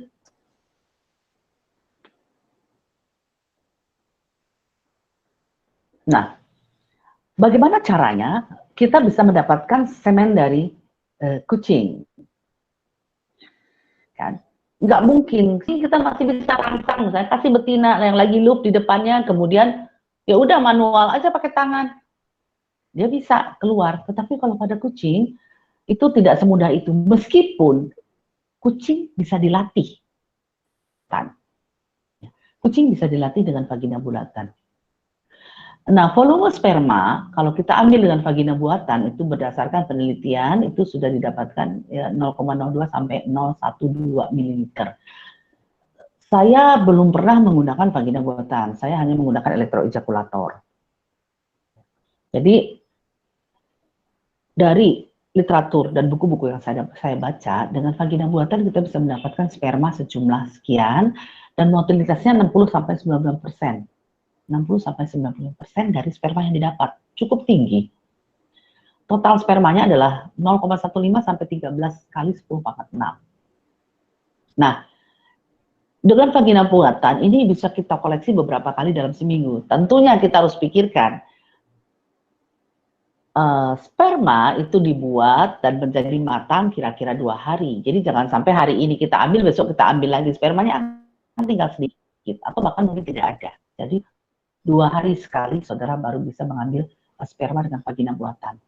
Nah, bagaimana caranya kita bisa mendapatkan semen dari kucing? Kan? Nggak mungkin, kita masih bisa rangsang, misalnya kasih betina yang lagi loop di depannya, kemudian ya udah manual aja pakai tangan, dia bisa keluar. Tetapi kalau pada kucing itu tidak semudah itu, meskipun kucing bisa dilatih, kan? Kucing bisa dilatih dengan vagina bulatan. Nah, volume sperma kalau kita ambil dengan vagina buatan itu berdasarkan penelitian itu sudah didapatkan ya, 0,02 sampai 0,12 ml. Saya belum pernah menggunakan vagina buatan, saya hanya menggunakan elektroejakulator. Jadi dari literatur dan buku-buku yang saya baca, dengan vagina buatan kita bisa mendapatkan sperma sejumlah sekian dan motilitasnya 60-90%. 60-90% dari sperma yang didapat, cukup tinggi. Total spermanya adalah 0,15 sampai 13 kali 10 pangkat 6. Nah, dengan vagina buatan ini bisa kita koleksi beberapa kali dalam seminggu. Tentunya kita harus pikirkan sperma itu dibuat dan menjadi matang kira-kira 2 hari. Jadi jangan sampai hari ini kita ambil, besok kita ambil lagi. Spermanya akan tinggal sedikit atau bahkan mungkin tidak ada. Jadi 2 hari sekali saudara baru bisa mengambil sperma dengan vagina buatan.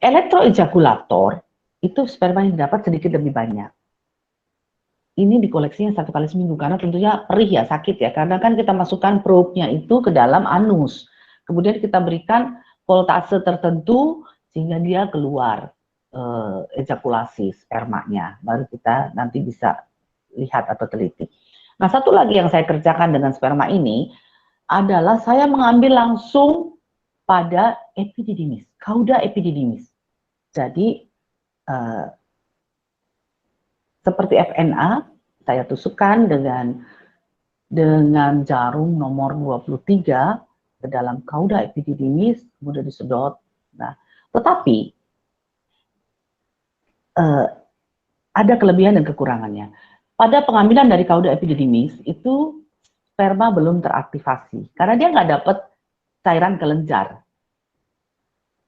Elektroejakulator itu sperma yang dapat sedikit lebih banyak. Ini dikoleksinya 1 kali seminggu karena tentunya perih ya, sakit ya. Karena kan kita masukkan probe-nya itu ke dalam anus. Kemudian kita berikan voltase tertentu sehingga dia keluar ejakulasi spermanya. Baru kita nanti bisa lihat atau teliti. Nah, satu lagi yang saya kerjakan dengan sperma ini adalah saya mengambil langsung pada epididymis, cauda epididymis. Jadi seperti FNA, saya tusukkan dengan jarum nomor 23 ke dalam cauda epididymis, kemudian disedot. Nah, tetapi ada kelebihan dan kekurangannya. Pada pengambilan dari cauda epididymis itu sperma belum teraktivasi karena dia nggak dapat cairan kelenjar,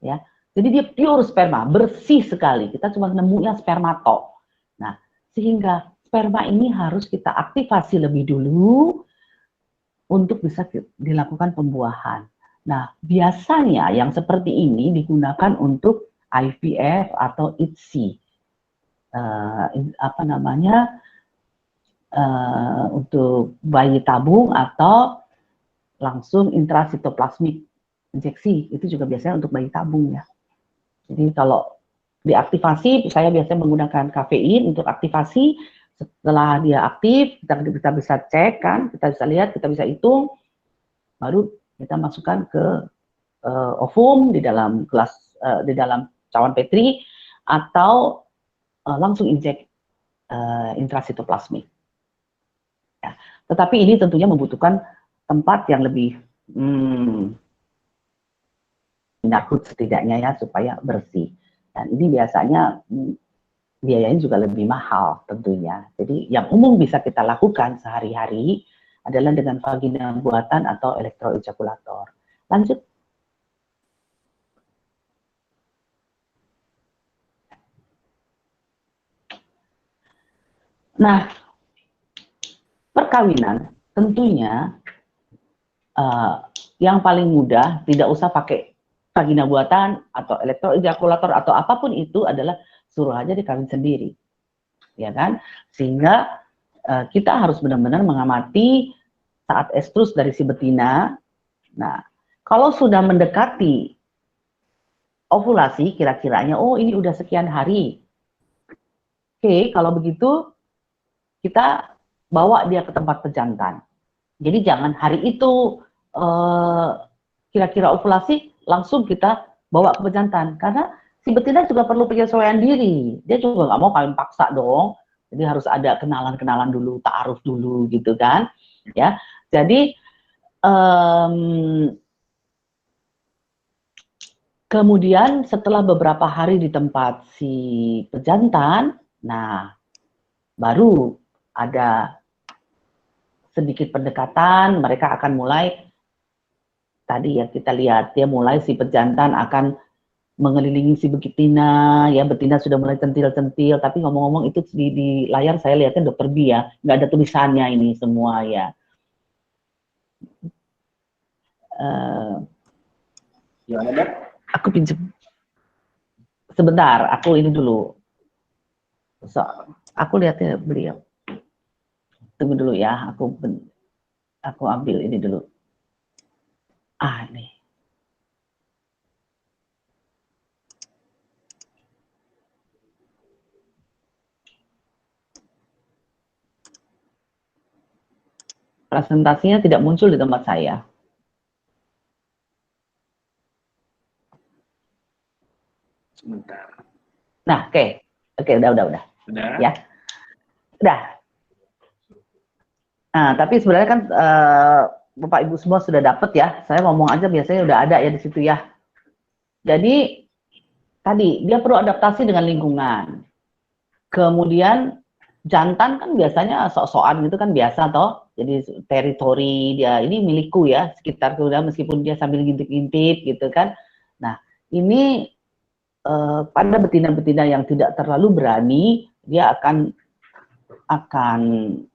ya. Jadi dia pure sperma, bersih sekali. Kita cuma nemunya spermato. Nah, sehingga sperma ini harus kita aktivasi lebih dulu untuk bisa dilakukan pembuahan. Nah, biasanya yang seperti ini digunakan untuk IVF atau ICSI. Untuk bayi tabung atau langsung intrasitoplasmik injeksi, itu juga biasanya untuk bayi tabung ya. Jadi kalau diaktifasi, saya biasanya menggunakan kafein untuk aktivasi. Setelah dia aktif, kita bisa cek kan, kita bisa lihat, kita bisa hitung, baru kita masukkan ke ovum di dalam gelas, di dalam cawan petri, atau langsung injek intrasitoplasmik. Ya. Tetapi ini tentunya membutuhkan tempat yang lebih nyakut setidaknya ya, supaya bersih. Dan ini biasanya biayanya juga lebih mahal tentunya. Jadi yang umum bisa kita lakukan sehari-hari adalah dengan vagina buatan atau elektroejakulator. Lanjut. Nah, perkawinan tentunya yang paling mudah, tidak usah pakai vagina buatan atau elektroejakulator atau apapun itu, adalah suruh aja dikawin sendiri, ya kan? Sehingga kita harus benar-benar mengamati saat estrus dari si betina. Nah, kalau sudah mendekati ovulasi, kira-kiranya, oh ini udah sekian hari. Oke, kalau begitu kita bawa dia ke tempat pejantan. Jadi jangan hari itu kira-kira ovulasi langsung kita bawa ke pejantan, karena si betina juga perlu penyesuaian diri. Dia juga nggak mau kawin paksa dong. Jadi harus ada kenalan-kenalan dulu, ta'aruf dulu gitu kan. Ya. Jadi kemudian setelah beberapa hari di tempat si pejantan, nah baru ada sedikit pendekatan, mereka akan mulai, tadi ya kita lihat, dia mulai si pejantan akan mengelilingi si betina, ya betina sudah mulai centil-centil, tapi ngomong-ngomong itu di layar saya lihatnya Dokter Bi ya, nggak ada tulisannya ini semua ya. Aku pinjam sebentar, aku ini dulu. So, aku lihatnya beliau. Tunggu dulu ya, aku ambil ini dulu. Nih. Presentasinya tidak muncul di tempat saya. Sebentar. Nah, oke, udah. Udah? Ya, udah. Nah, tapi sebenarnya kan Bapak Ibu semua sudah dapat ya. Saya ngomong aja biasanya udah ada ya di situ ya. Jadi tadi dia perlu adaptasi dengan lingkungan. Kemudian jantan kan biasanya sok-sokan gitu kan biasa toh. Jadi teritori dia ini milikku ya, sekitar udah meskipun dia sambil ngintip-ngintip gitu kan. Nah, ini pada betina-betina yang tidak terlalu berani, dia akan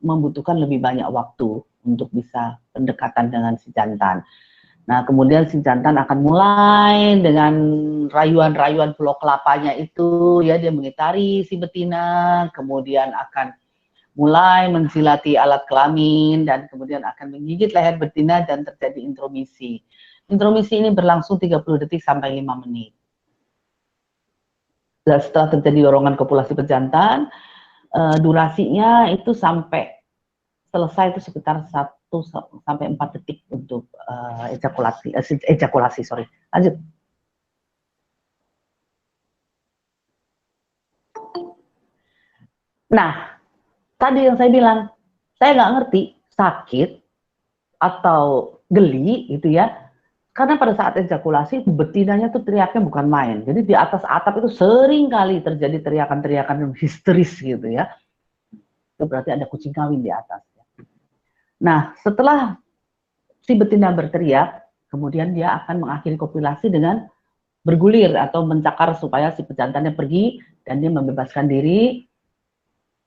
membutuhkan lebih banyak waktu untuk bisa pendekatan dengan si jantan. Nah, kemudian si jantan akan mulai dengan rayuan-rayuan pulau kelapanya itu, ya dia mengitari si betina, kemudian akan mulai menjilati alat kelamin, dan kemudian akan menggigit leher betina dan terjadi intromisi. Intromisi ini berlangsung 30 detik sampai 5 menit. Dan setelah terjadi dorongan kopulasi pejantan, durasinya itu sampai selesai itu sekitar 1 sampai 4 detik untuk ejakulasi, sorry. Lanjut. Nah, tadi yang saya bilang, saya nggak ngerti sakit atau geli gitu ya, karena pada saat ejakulasi betinanya tuh teriaknya bukan main. Jadi di atas atap itu sering kali terjadi teriakan-teriakan histeris gitu ya. Itu berarti ada kucing kawin di atas. Nah, setelah si betina berteriak, kemudian dia akan mengakhiri kopulasi dengan bergulir atau mencakar supaya si pejantannya pergi dan dia membebaskan diri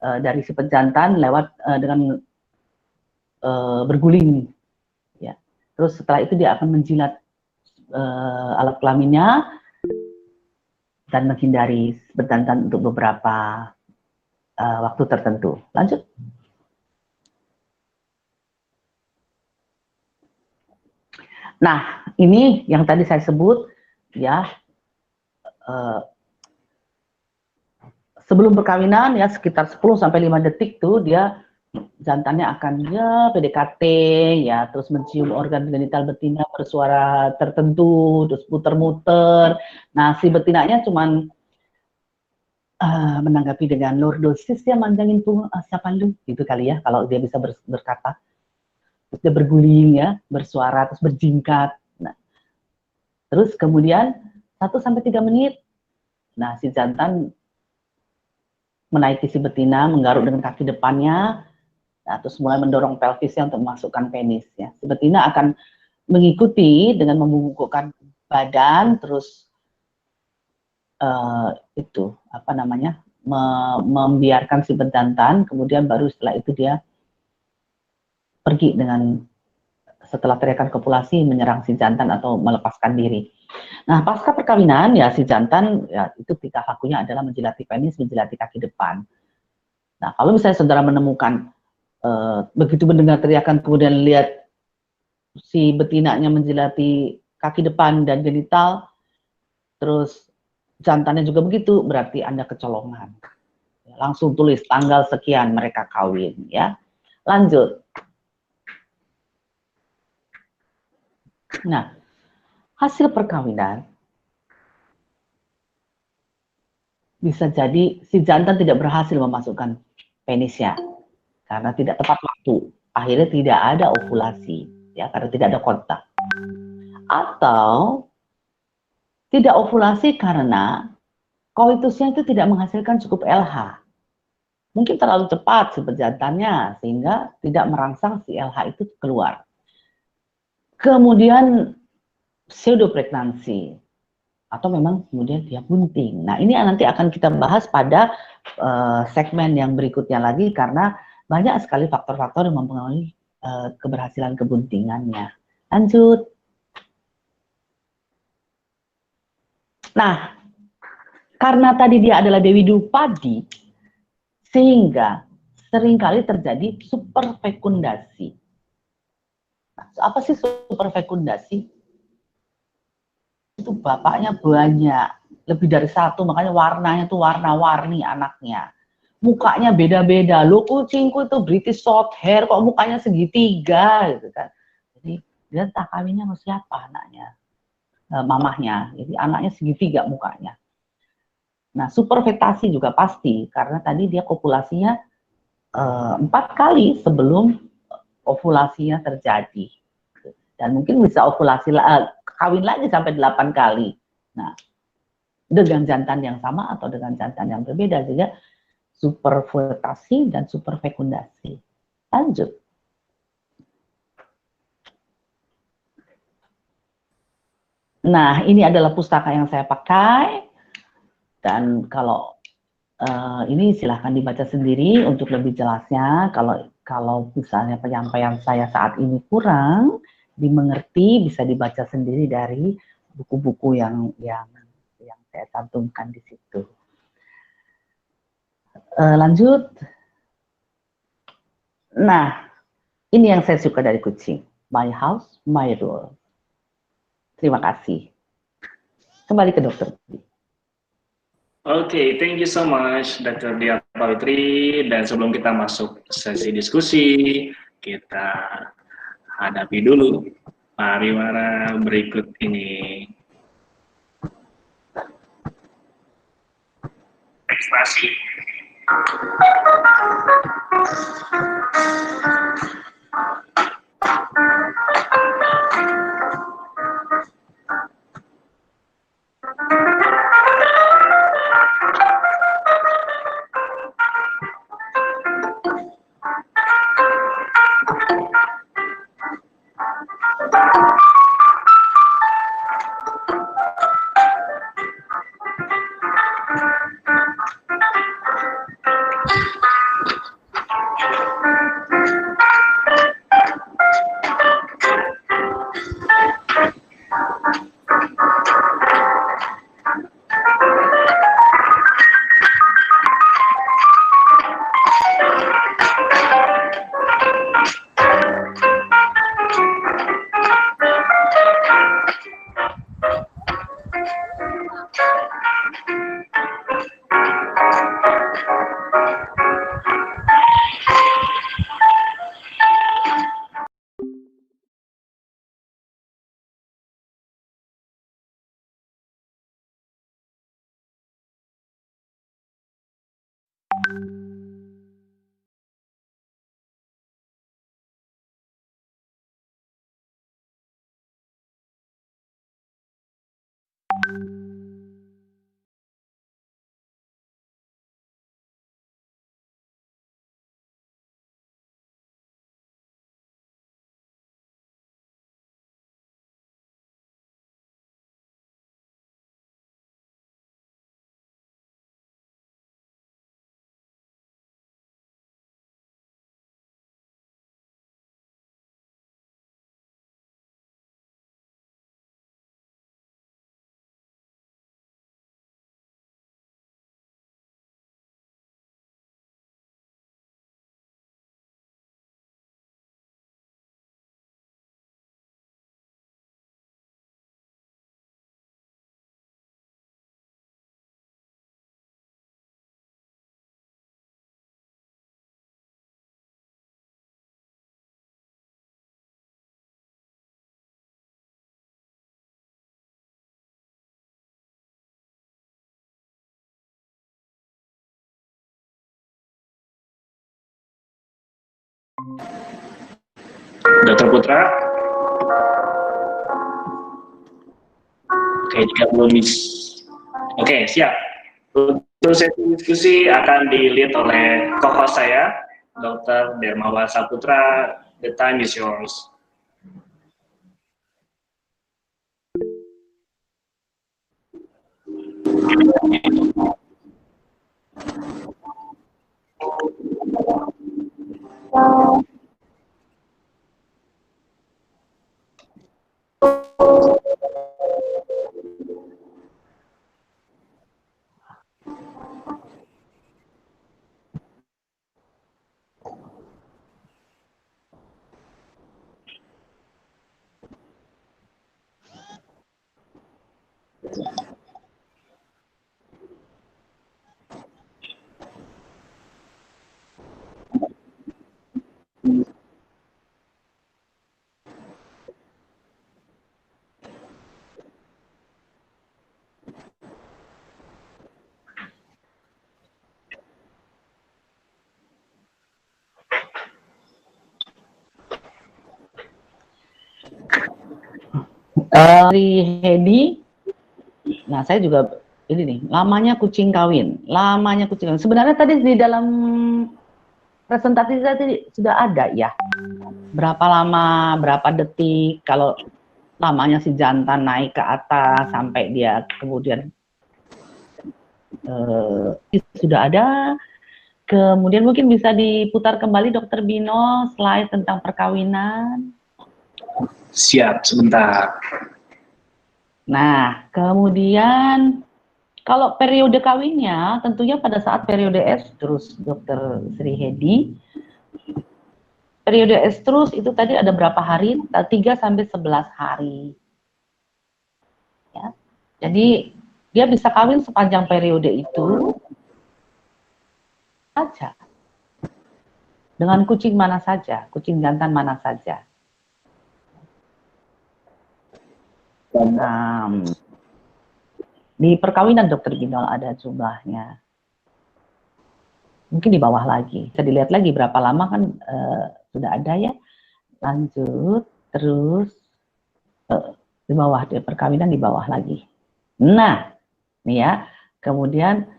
dari si pejantan lewat dengan berguling. Ya. Terus setelah itu dia akan menjilat alat kelaminnya dan menghindari bejantan untuk beberapa waktu tertentu. Lanjut. Nah, ini yang tadi saya sebut ya, sebelum perkawinan ya sekitar 10 sampai 5 detik tuh dia jantannya akan ya PDKT ya, terus mencium organ genital betina bersuara tertentu, terus muter-muter. Nah, si betinanya cuman menanggapi dengan lordosis ya, manjangin tuh siapa lu gitu kali ya, kalau dia bisa berkata. Terus dia berguling ya, bersuara, terus berjingkat. Nah, terus kemudian 1 sampai 3 menit, nah si jantan menaiki si betina, menggaruk dengan kaki depannya, nah, terus mulai mendorong pelvisnya untuk memasukkan penis. Ya. Si betina akan mengikuti dengan membungkukkan badan, terus itu apa namanya, membiarkan si bejantan, kemudian baru setelah itu dia pergi dengan setelah teriakan kopulasi menyerang si jantan atau melepaskan diri. Nah, pasca perkawinan ya si jantan ya itu tingkah lakunya adalah menjilati penis, menjilati kaki depan. Nah, kalau misalnya saudara menemukan begitu mendengar teriakan kemudian lihat si betinanya menjilati kaki depan dan genital, terus jantannya juga begitu, berarti Anda kecolongan. Langsung tulis tanggal sekian mereka kawin ya. Lanjut. Nah, hasil perkawinan bisa jadi si jantan tidak berhasil memasukkan penisnya karena tidak tepat waktu. Akhirnya tidak ada ovulasi ya, karena tidak ada kontak. Atau tidak ovulasi karena koitusnya itu tidak menghasilkan cukup LH. Mungkin terlalu cepat si pejantannya sehingga tidak merangsang si LH itu keluar. Kemudian pseudopregnancy atau memang kemudian dia bunting. Nah, ini nanti akan kita bahas pada segmen yang berikutnya lagi karena banyak sekali faktor-faktor yang mempengaruhi keberhasilan kebuntingannya. Lanjut. Nah, karena tadi dia adalah Dewi Drupadi, sehingga seringkali terjadi superfekundasi. Nah, apa sih superfekundasi? Itu bapaknya banyak, lebih dari satu, makanya warnanya tuh warna-warni anaknya. mukanya beda-beda. Lo kucingku itu British short hair kok mukanya segitiga gitu kan. Jadi dia tak kawinnya sama siapa anaknya, mamahnya. Jadi anaknya segitiga mukanya. Nah, supervetasi juga pasti karena tadi dia kopulasinya 4 kali sebelum ovulasinya terjadi. Dan mungkin bisa kawin lagi sampai 8 kali. Nah, dengan jantan yang sama atau dengan jantan yang berbeda juga supervetasi dan superfekundasi. Lanjut. Nah, ini adalah pustaka yang saya pakai. Dan kalau ini silahkan dibaca sendiri untuk lebih jelasnya. Kalau misalnya penyampaian saya saat ini kurang dimengerti, bisa dibaca sendiri dari buku-buku yang saya cantumkan di situ. Lanjut. Nah, ini yang saya suka dari kucing. My house, my rule. Terima kasih. Kembali ke dokter. Oke, thank you so much, Dr. Dia Pawitri. Dan sebelum kita masuk sesi diskusi, kita hadapi dulu pariwara berikut ini. Ekspresi. Dr. Putra. Oke, jika belum bisa. Oke, siap. Untuk sesi diskusi akan di-lead oleh co-host saya, Dr. Dermawan Saputra. The time is yours. Dari Hedi, nah saya juga ini nih, lamanya kucing kawin. Sebenarnya tadi di dalam presentasi tadi sudah ada ya. Berapa lama, berapa detik, kalau lamanya si jantan naik ke atas sampai dia kemudian sudah ada. Kemudian mungkin bisa diputar kembali Dokter Bino slide tentang perkawinan. Siap, sebentar. Nah, kemudian kalau periode kawinnya tentunya pada saat periode estrus, Dokter Sri Hedi. Periode estrus itu tadi ada berapa hari? 3 sampai 11 hari. Ya. Jadi dia bisa kawin sepanjang periode itu saja. Dengan kucing mana saja, kucing jantan mana saja. Di perkawinan Dokter Ginol ada jumlahnya. Mungkin di bawah lagi. Bisa dilihat lagi berapa lama kan sudah ada ya. Lanjut, terus di bawah, di perkawinan di bawah lagi. Nah, nih ya. Kemudian,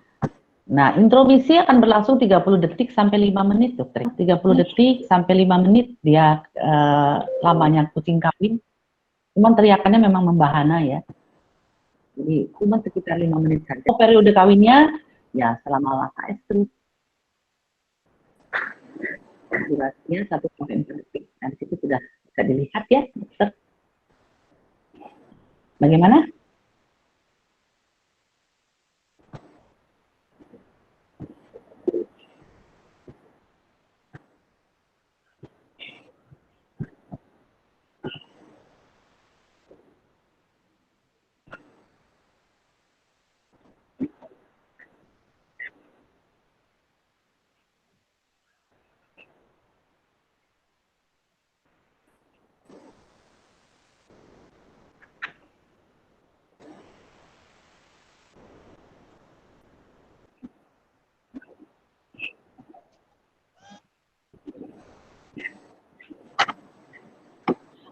nah intromisi akan berlangsung 30 detik sampai 5 menit, Dokter. 30 detik sampai 5 menit dia lamanya kucing kawin. Cuman teriakannya memang membahana ya. Jadi cuma sekitar 5 menit saja. Periode kawinnya ya selama masa estrus. Durasinya 1,4 detik. Nah, di situ sudah bisa dilihat ya, Dokter. Bagaimana?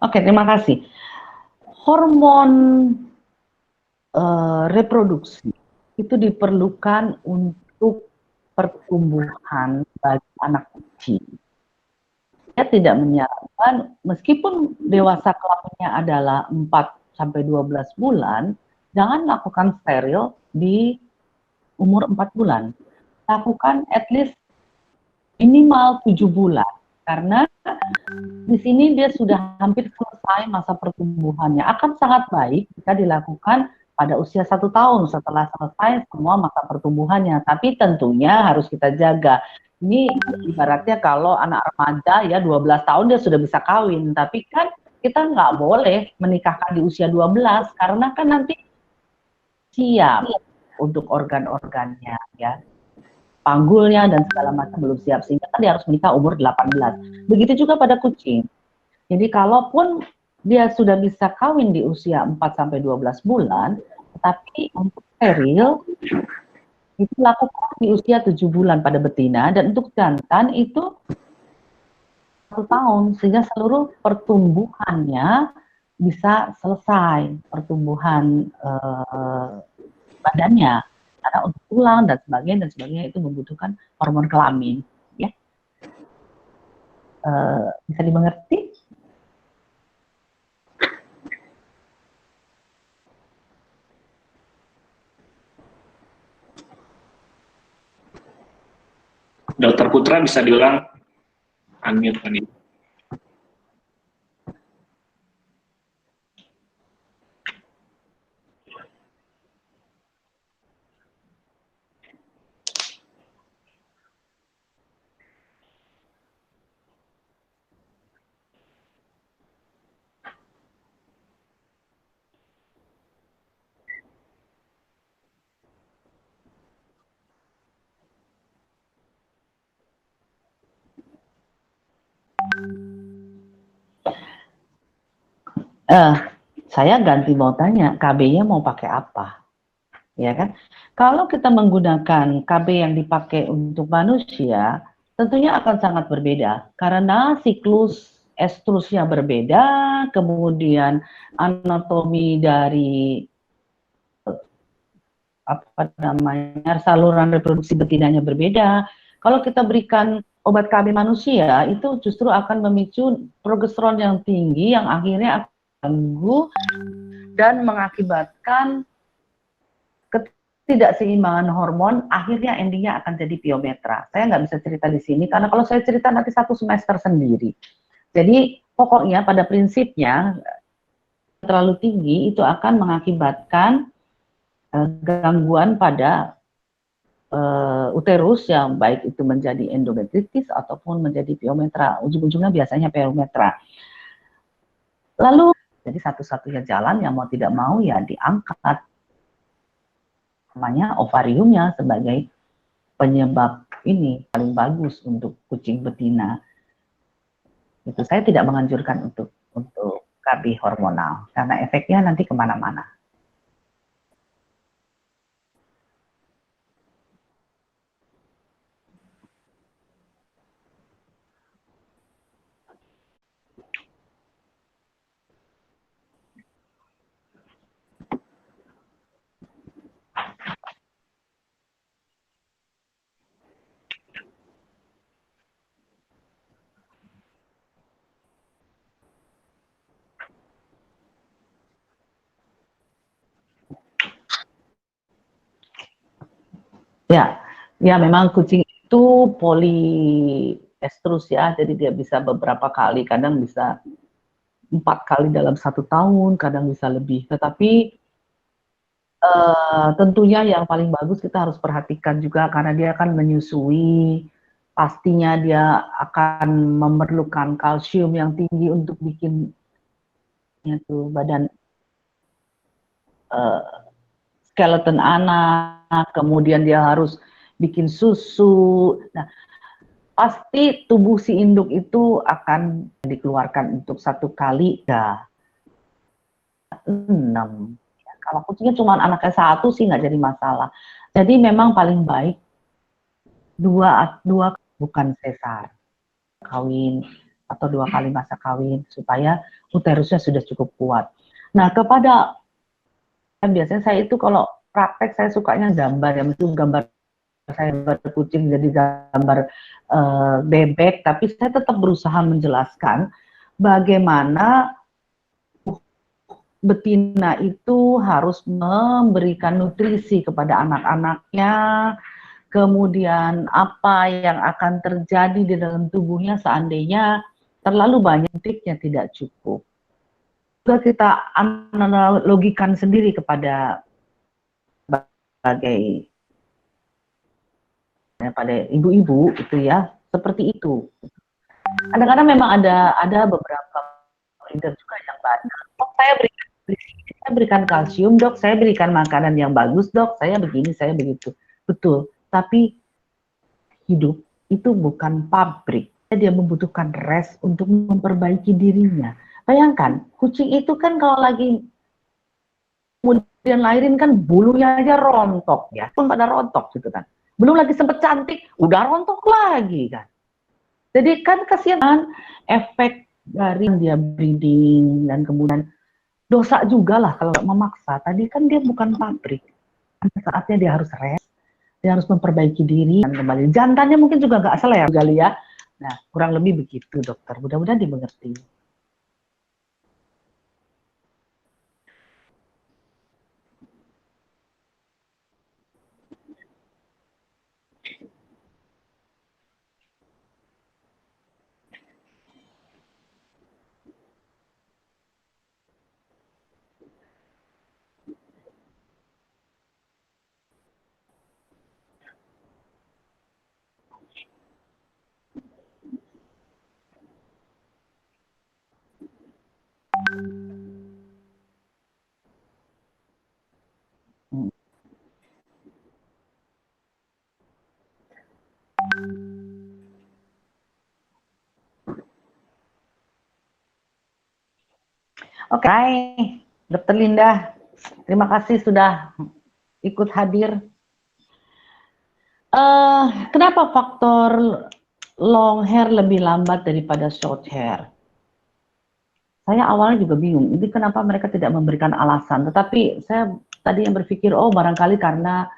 Oke, terima kasih. Hormon reproduksi itu diperlukan untuk pertumbuhan bagi anak kucing. Saya tidak menyarankan, meskipun dewasa kelaminnya adalah 4-12 bulan, jangan lakukan steril di umur 4 bulan. Lakukan at least minimal 7 bulan. Karena di sini dia sudah hampir selesai masa pertumbuhannya. Akan sangat baik jika dilakukan pada usia 1 tahun setelah selesai semua masa pertumbuhannya. Tapi tentunya harus kita jaga. Ini ibaratnya kalau anak remaja ya 12 tahun dia sudah bisa kawin. Tapi kan kita nggak boleh menikahkan di usia 12 karena kan nanti siap untuk organ-organnya ya. Panggulnya dan segala macam belum siap, sehingga kan dia harus menikah umur 18. Begitu juga pada kucing. Jadi kalaupun dia sudah bisa kawin di usia 4-12 bulan, tapi untuk steril itu lakukan di usia 7 bulan pada betina, dan untuk jantan itu 1 tahun, sehingga seluruh pertumbuhannya bisa selesai, pertumbuhan badannya. Karena untuk tulang dan sebagainya itu membutuhkan hormon kelamin, ya. Bisa dimengerti? Dokter Putra bisa diulang, unmute tadi. Saya ganti mau tanya, KB-nya mau pakai apa? Ya kan? Kalau kita menggunakan KB yang dipakai untuk manusia, tentunya akan sangat berbeda karena siklus estrusnya berbeda, kemudian anatomi dari saluran reproduksi betinanya berbeda. Kalau kita berikan obat KB manusia, itu justru akan memicu progesteron yang tinggi yang akhirnya akan mengganggu dan mengakibatkan ketidakseimbangan hormon, akhirnya endingnya akan jadi piometra. Saya nggak bisa cerita di sini, karena kalau saya cerita nanti 1 semester sendiri. Jadi pokoknya pada prinsipnya terlalu tinggi itu akan mengakibatkan gangguan pada uterus yang baik itu menjadi endometritis ataupun menjadi piometra. Ujung-ujungnya biasanya piometra. Lalu jadi satu-satunya jalan yang mau tidak mau ya diangkat namanya ovariumnya sebagai penyebab ini paling bagus untuk kucing betina. Itu saya tidak menganjurkan untuk KB hormonal karena efeknya nanti kemana-mana. Ya memang kucing itu poliestrus ya, jadi dia bisa beberapa kali, kadang bisa 4 kali dalam 1 tahun, kadang bisa lebih. Tetapi tentunya yang paling bagus kita harus perhatikan juga karena dia akan menyusui, pastinya dia akan memerlukan kalsium yang tinggi untuk bikin badan skeleton anak, kemudian dia harus bikin susu. Nah, pasti tubuh si induk itu akan dikeluarkan untuk 1 kali ya 6. Kalau kucingnya cuma anaknya 1 sih nggak jadi masalah. Jadi memang paling baik 2 bukan sesar kawin atau 2 kali masa kawin supaya uterusnya sudah cukup kuat. Nah, biasanya saya itu kalau praktek saya sukanya gambar, yang itu gambar saya berkucing jadi gambar bebek, tapi saya tetap berusaha menjelaskan bagaimana betina itu harus memberikan nutrisi kepada anak-anaknya, kemudian apa yang akan terjadi di dalam tubuhnya seandainya terlalu banyak nutrisinya tidak cukup. Juga kita analogikan sendiri kepada sebagai pada ibu-ibu itu ya, seperti itu. Kadang-kadang memang ada beberapa leader juga yang banyak. Oh, saya berikan kalsium, dok, saya berikan makanan yang bagus, dok, saya begini, saya begitu. Betul, tapi hidup itu bukan pabrik. Dia membutuhkan rest untuk memperbaiki dirinya. Bayangkan, kucing itu kan kalau lagi kemudian lahirin kan bulunya aja rontok ya, pun pada rontok gitu kan. Belum lagi sempet cantik, udah rontok lagi kan. Jadi kan kasihan efek dari dia breeding dan kemudian dosa juga lah kalau memaksa. Tadi kan dia bukan pabrik. Saatnya dia harus rest, dia harus memperbaiki diri dan kembali. Jantannya mungkin juga nggak salah ya, Gali ya. Nah, kurang lebih begitu dokter. Mudah-mudahan dimengerti. Oke, Dokter Linda, terima kasih sudah ikut hadir. Kenapa faktor long hair lebih lambat daripada short hair? Saya awalnya juga bingung, ini kenapa mereka tidak memberikan alasan, tetapi saya tadi yang berpikir, oh barangkali karena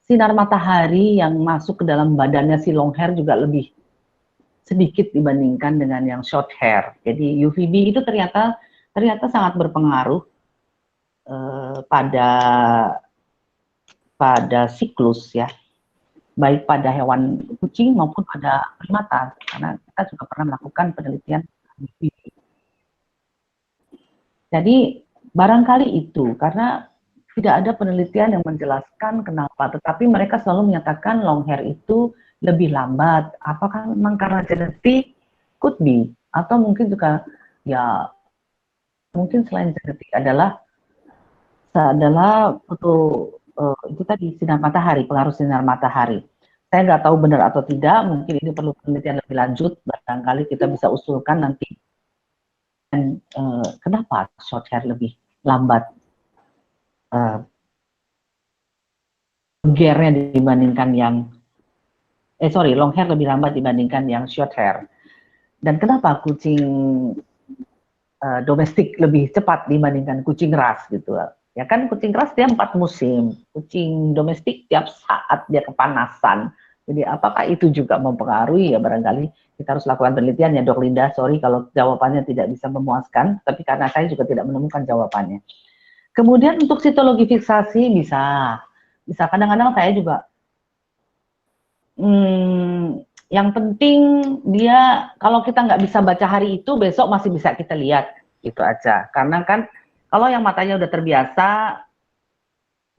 sinar matahari yang masuk ke dalam badannya si long hair juga lebih sedikit dibandingkan dengan yang short hair. Jadi UVB itu ternyata sangat berpengaruh pada siklus ya, baik pada hewan kucing maupun pada primata, karena kita juga pernah melakukan penelitian UVB. Jadi barangkali itu karena tidak ada penelitian yang menjelaskan kenapa, tetapi mereka selalu menyatakan long hair itu lebih lambat. Apakah memang karena genetik? Could be. Atau mungkin juga ya mungkin selain genetik adalah itu tadi sinar matahari, pengaruh sinar matahari. Saya nggak tahu benar atau tidak, mungkin ini perlu penelitian lebih lanjut, barangkali kita bisa usulkan nanti. Dan kenapa short hair lebih lambat gernya dibandingkan yang long hair lebih lambat dibandingkan yang short hair. Dan kenapa kucing domestik lebih cepat dibandingkan kucing ras gitu. Ya kan kucing ras dia 4 musim, kucing domestik tiap saat dia kepanasan. Jadi apakah itu juga mempengaruhi? Ya barangkali kita harus lakukan penelitian ya Dok Linda. Sorry kalau jawabannya tidak bisa memuaskan, tapi karena saya juga tidak menemukan jawabannya. Kemudian untuk sitologi fiksasi bisa kadang-kadang saya juga yang penting dia kalau kita nggak bisa baca hari itu besok masih bisa kita lihat gitu aja. Karena kan kalau yang matanya udah terbiasa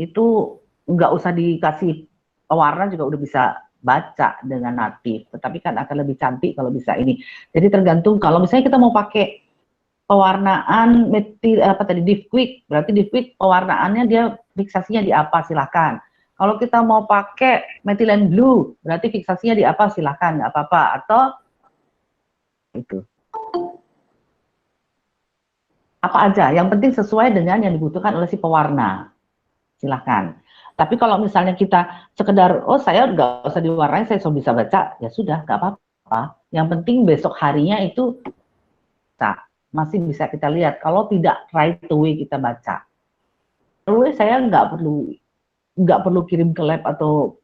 itu nggak usah dikasih pewarna juga udah bisa baca dengan natif. Tetapi kan akan lebih cantik kalau bisa ini. Jadi tergantung kalau misalnya kita mau pakai pewarnaan Div Quick, berarti Div Quick pewarnaannya dia fiksasinya di apa silahkan. Kalau kita mau pakai methylene blue, berarti fiksasinya di apa silahkan, nggak apa-apa. Atau itu apa aja, yang penting sesuai dengan yang dibutuhkan oleh si pewarna, silahkan. Tapi kalau misalnya kita sekedar, oh saya nggak usah diwarnai, saya sudah bisa baca, ya sudah, nggak apa-apa. Yang penting besok harinya itu masih bisa kita lihat. Kalau tidak right away kita baca. Terus saya nggak perlu kirim ke lab atau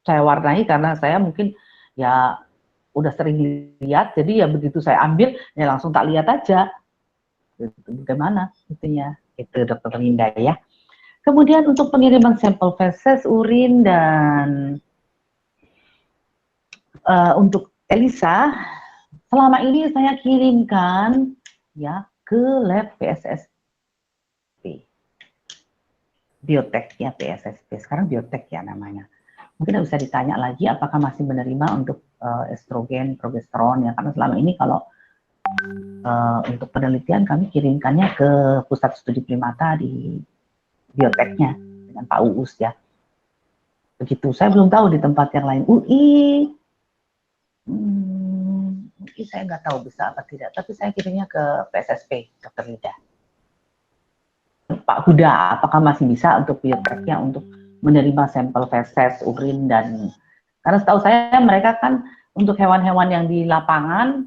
saya warnai karena saya mungkin ya udah sering lihat, jadi ya begitu saya ambil ya langsung tak lihat aja. Bagaimana itunya? Itu Dokter Linda ya. Kemudian untuk pengiriman sampel feses, urin dan untuk Elisa, selama ini saya kirimkan ya ke lab PSSP. Biotek ya PSSP, sekarang Biotek ya namanya. Mungkin bisa ditanya lagi apakah masih menerima untuk estrogen, progesteron ya, karena selama ini kalau untuk penelitian kami kirimkannya ke pusat studi primata di Bioteknya dengan Pak Uus ya. Begitu, saya belum tahu di tempat yang lain. UI saya nggak tahu bisa apa tidak, tapi saya kirimnya ke PSSP, Dokter Lida. Pak Huda, apakah masih bisa untuk bioteknya untuk menerima sampel feses, urin, dan karena setahu saya mereka kan untuk hewan-hewan yang di lapangan,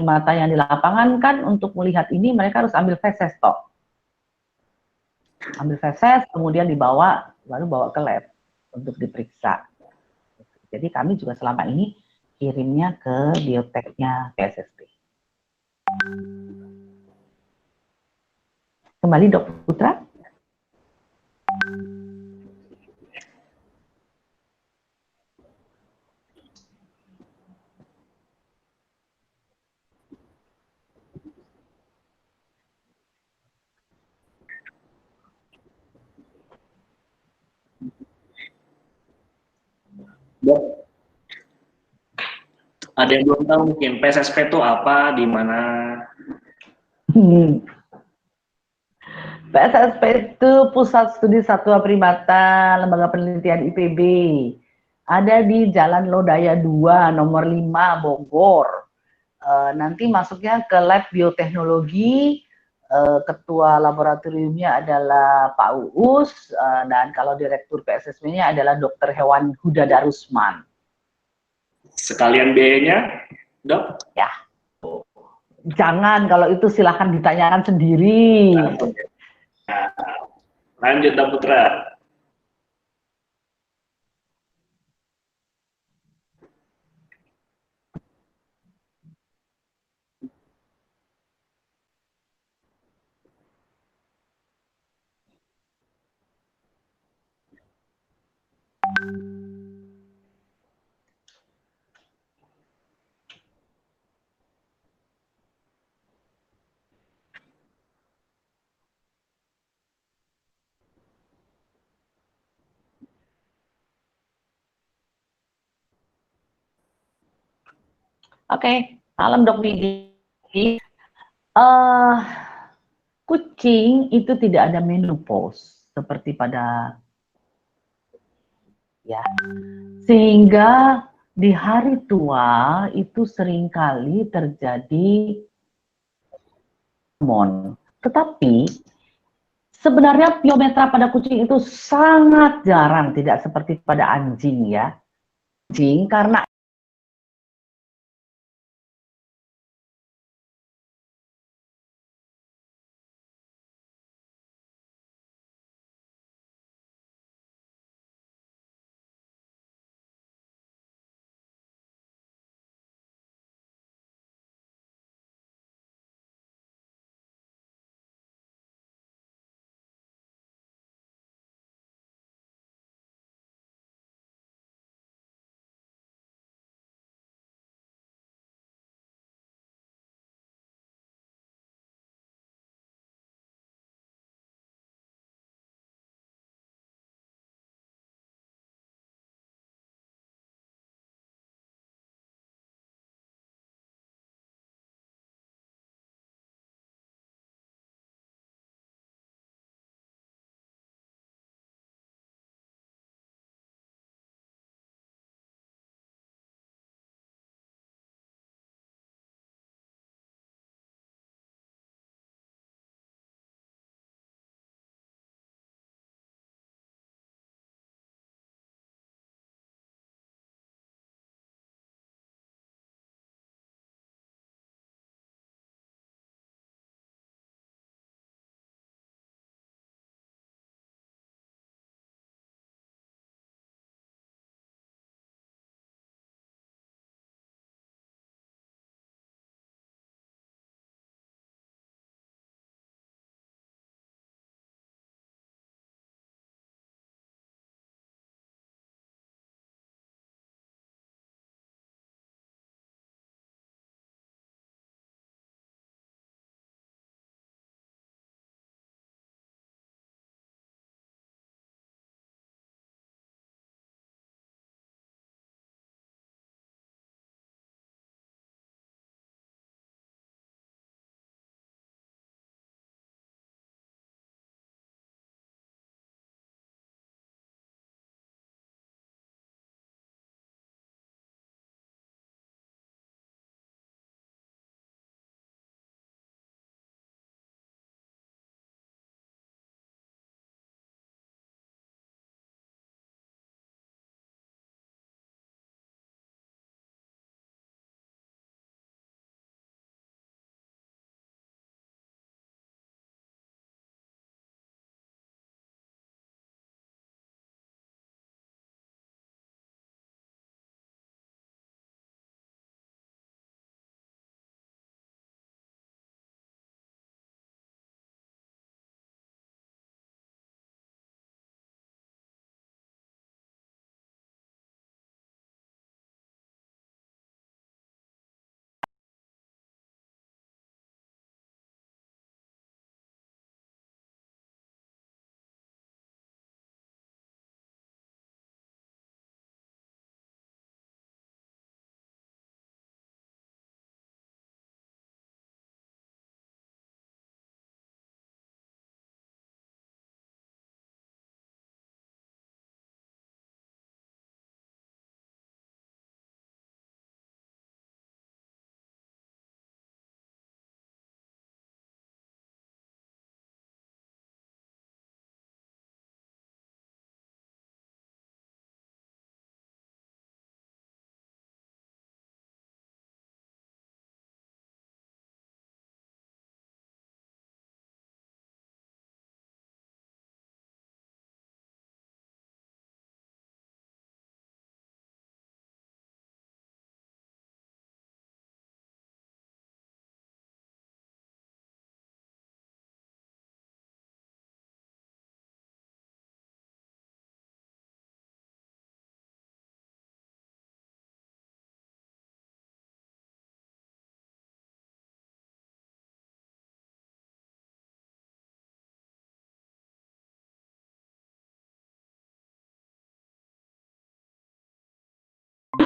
mata yang di lapangan kan untuk melihat ini mereka harus ambil feses toh. Ambil feses, kemudian baru bawa ke lab untuk diperiksa. Jadi kami juga selama ini kirimnya ke bioteknya PSSP. Kembali Dok Putra. Ada yang belum tahu mungkin PSSP itu apa, di mana? PSSP itu Pusat Studi Satwa Primata Lembaga Penelitian IPB. Ada di Jalan Lodaya 2, nomor 5, Bogor. Nanti masuknya ke lab bioteknologi. Ketua laboratoriumnya adalah Pak Uus, dan kalau direktur PSSP-nya adalah Dr. Hewan Huda Darusman. Sekalian biayanya, Dok? Ya. Jangan, kalau itu silahkan ditanyakan sendiri. Langsung ya. Nah, lanjut Mbak Putra. Oke, salam Dok Widi. Kucing itu tidak ada menopause seperti pada ya. Sehingga di hari tua itu seringkali terjadi hormon. Tetapi sebenarnya piometra pada kucing itu sangat jarang, tidak seperti pada anjing ya. Anjing karena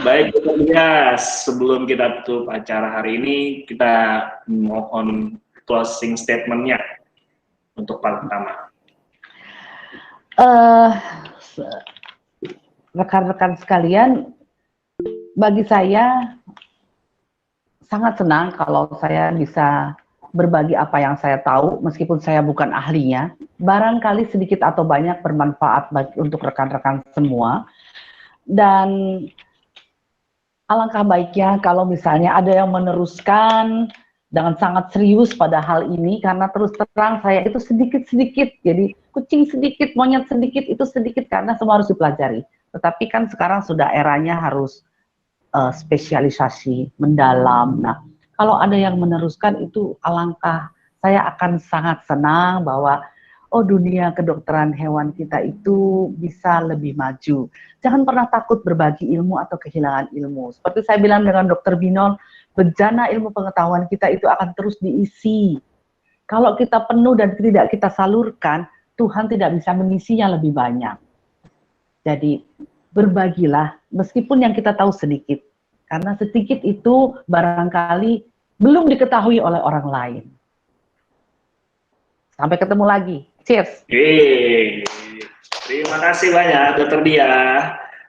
Baik, Dr. Dias, sebelum kita tutup acara hari ini, kita mohon closing statement-nya untuk part pertama. Rekan-rekan sekalian, bagi saya sangat senang kalau saya bisa berbagi apa yang saya tahu, meskipun saya bukan ahlinya. Barangkali sedikit atau banyak bermanfaat untuk rekan-rekan semua. Dan alangkah baiknya kalau misalnya ada yang meneruskan dengan sangat serius pada hal ini, karena terus terang saya itu sedikit-sedikit, jadi kucing sedikit, monyet sedikit, itu sedikit karena semua harus dipelajari. Tetapi kan sekarang sudah eranya harus spesialisasi mendalam. Nah, kalau ada yang meneruskan itu alangkah, saya akan sangat senang bahwa dunia kedokteran hewan kita itu bisa lebih maju. Jangan pernah takut berbagi ilmu atau kehilangan ilmu. Seperti saya bilang dengan Dr. Binol, bejana ilmu pengetahuan kita itu akan terus diisi. Kalau kita penuh dan tidak kita salurkan, Tuhan tidak bisa mengisinya lebih banyak. Jadi berbagilah, meskipun yang kita tahu sedikit. Karena sedikit itu barangkali belum diketahui oleh orang lain. Sampai ketemu lagi. Cheers. Terima kasih banyak, Dr. Dia.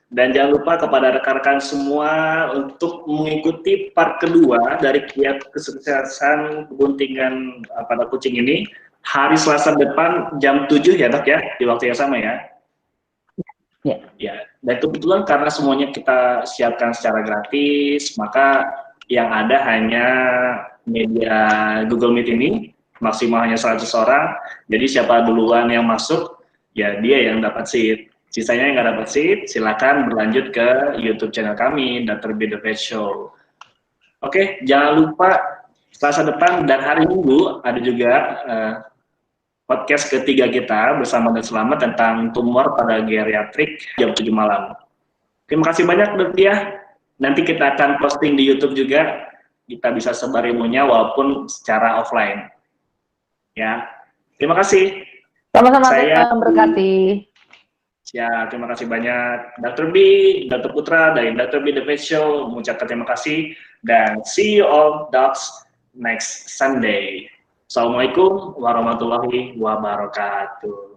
Dan jangan lupa kepada rekan-rekan semua untuk mengikuti part kedua dari Kiat Kesuksesan Kebuntingan pada Kucing ini. Hari Selasa depan jam 7 ya, Dok ya, di waktu yang sama ya. Ya, dan kebetulan karena semuanya kita siapkan secara gratis, maka yang ada hanya media Google Meet ini, maksimal hanya 100 orang. Jadi siapa duluan yang masuk, ya dia yang dapat seat. Sisanya yang nggak dapat seat, silakan berlanjut ke YouTube channel kami, Dr. B The Vet Show. Oke, jangan lupa Selasa depan dan hari Minggu ada juga podcast ketiga kita bersama dan selamat tentang tumor pada geriatrik jam 7 malam. Terima kasih banyak, Dok ya. Nanti kita akan posting di YouTube juga. Kita bisa sebar ilmunya walaupun secara offline. Ya, terima kasih. Sama-sama, saya berkati. Ya, terima kasih banyak Dr. B, Dr. Putra dari Dr. B The Vet Show mengucapkan terima kasih dan see you all dogs next Sunday. Assalamualaikum warahmatullahi wabarakatuh.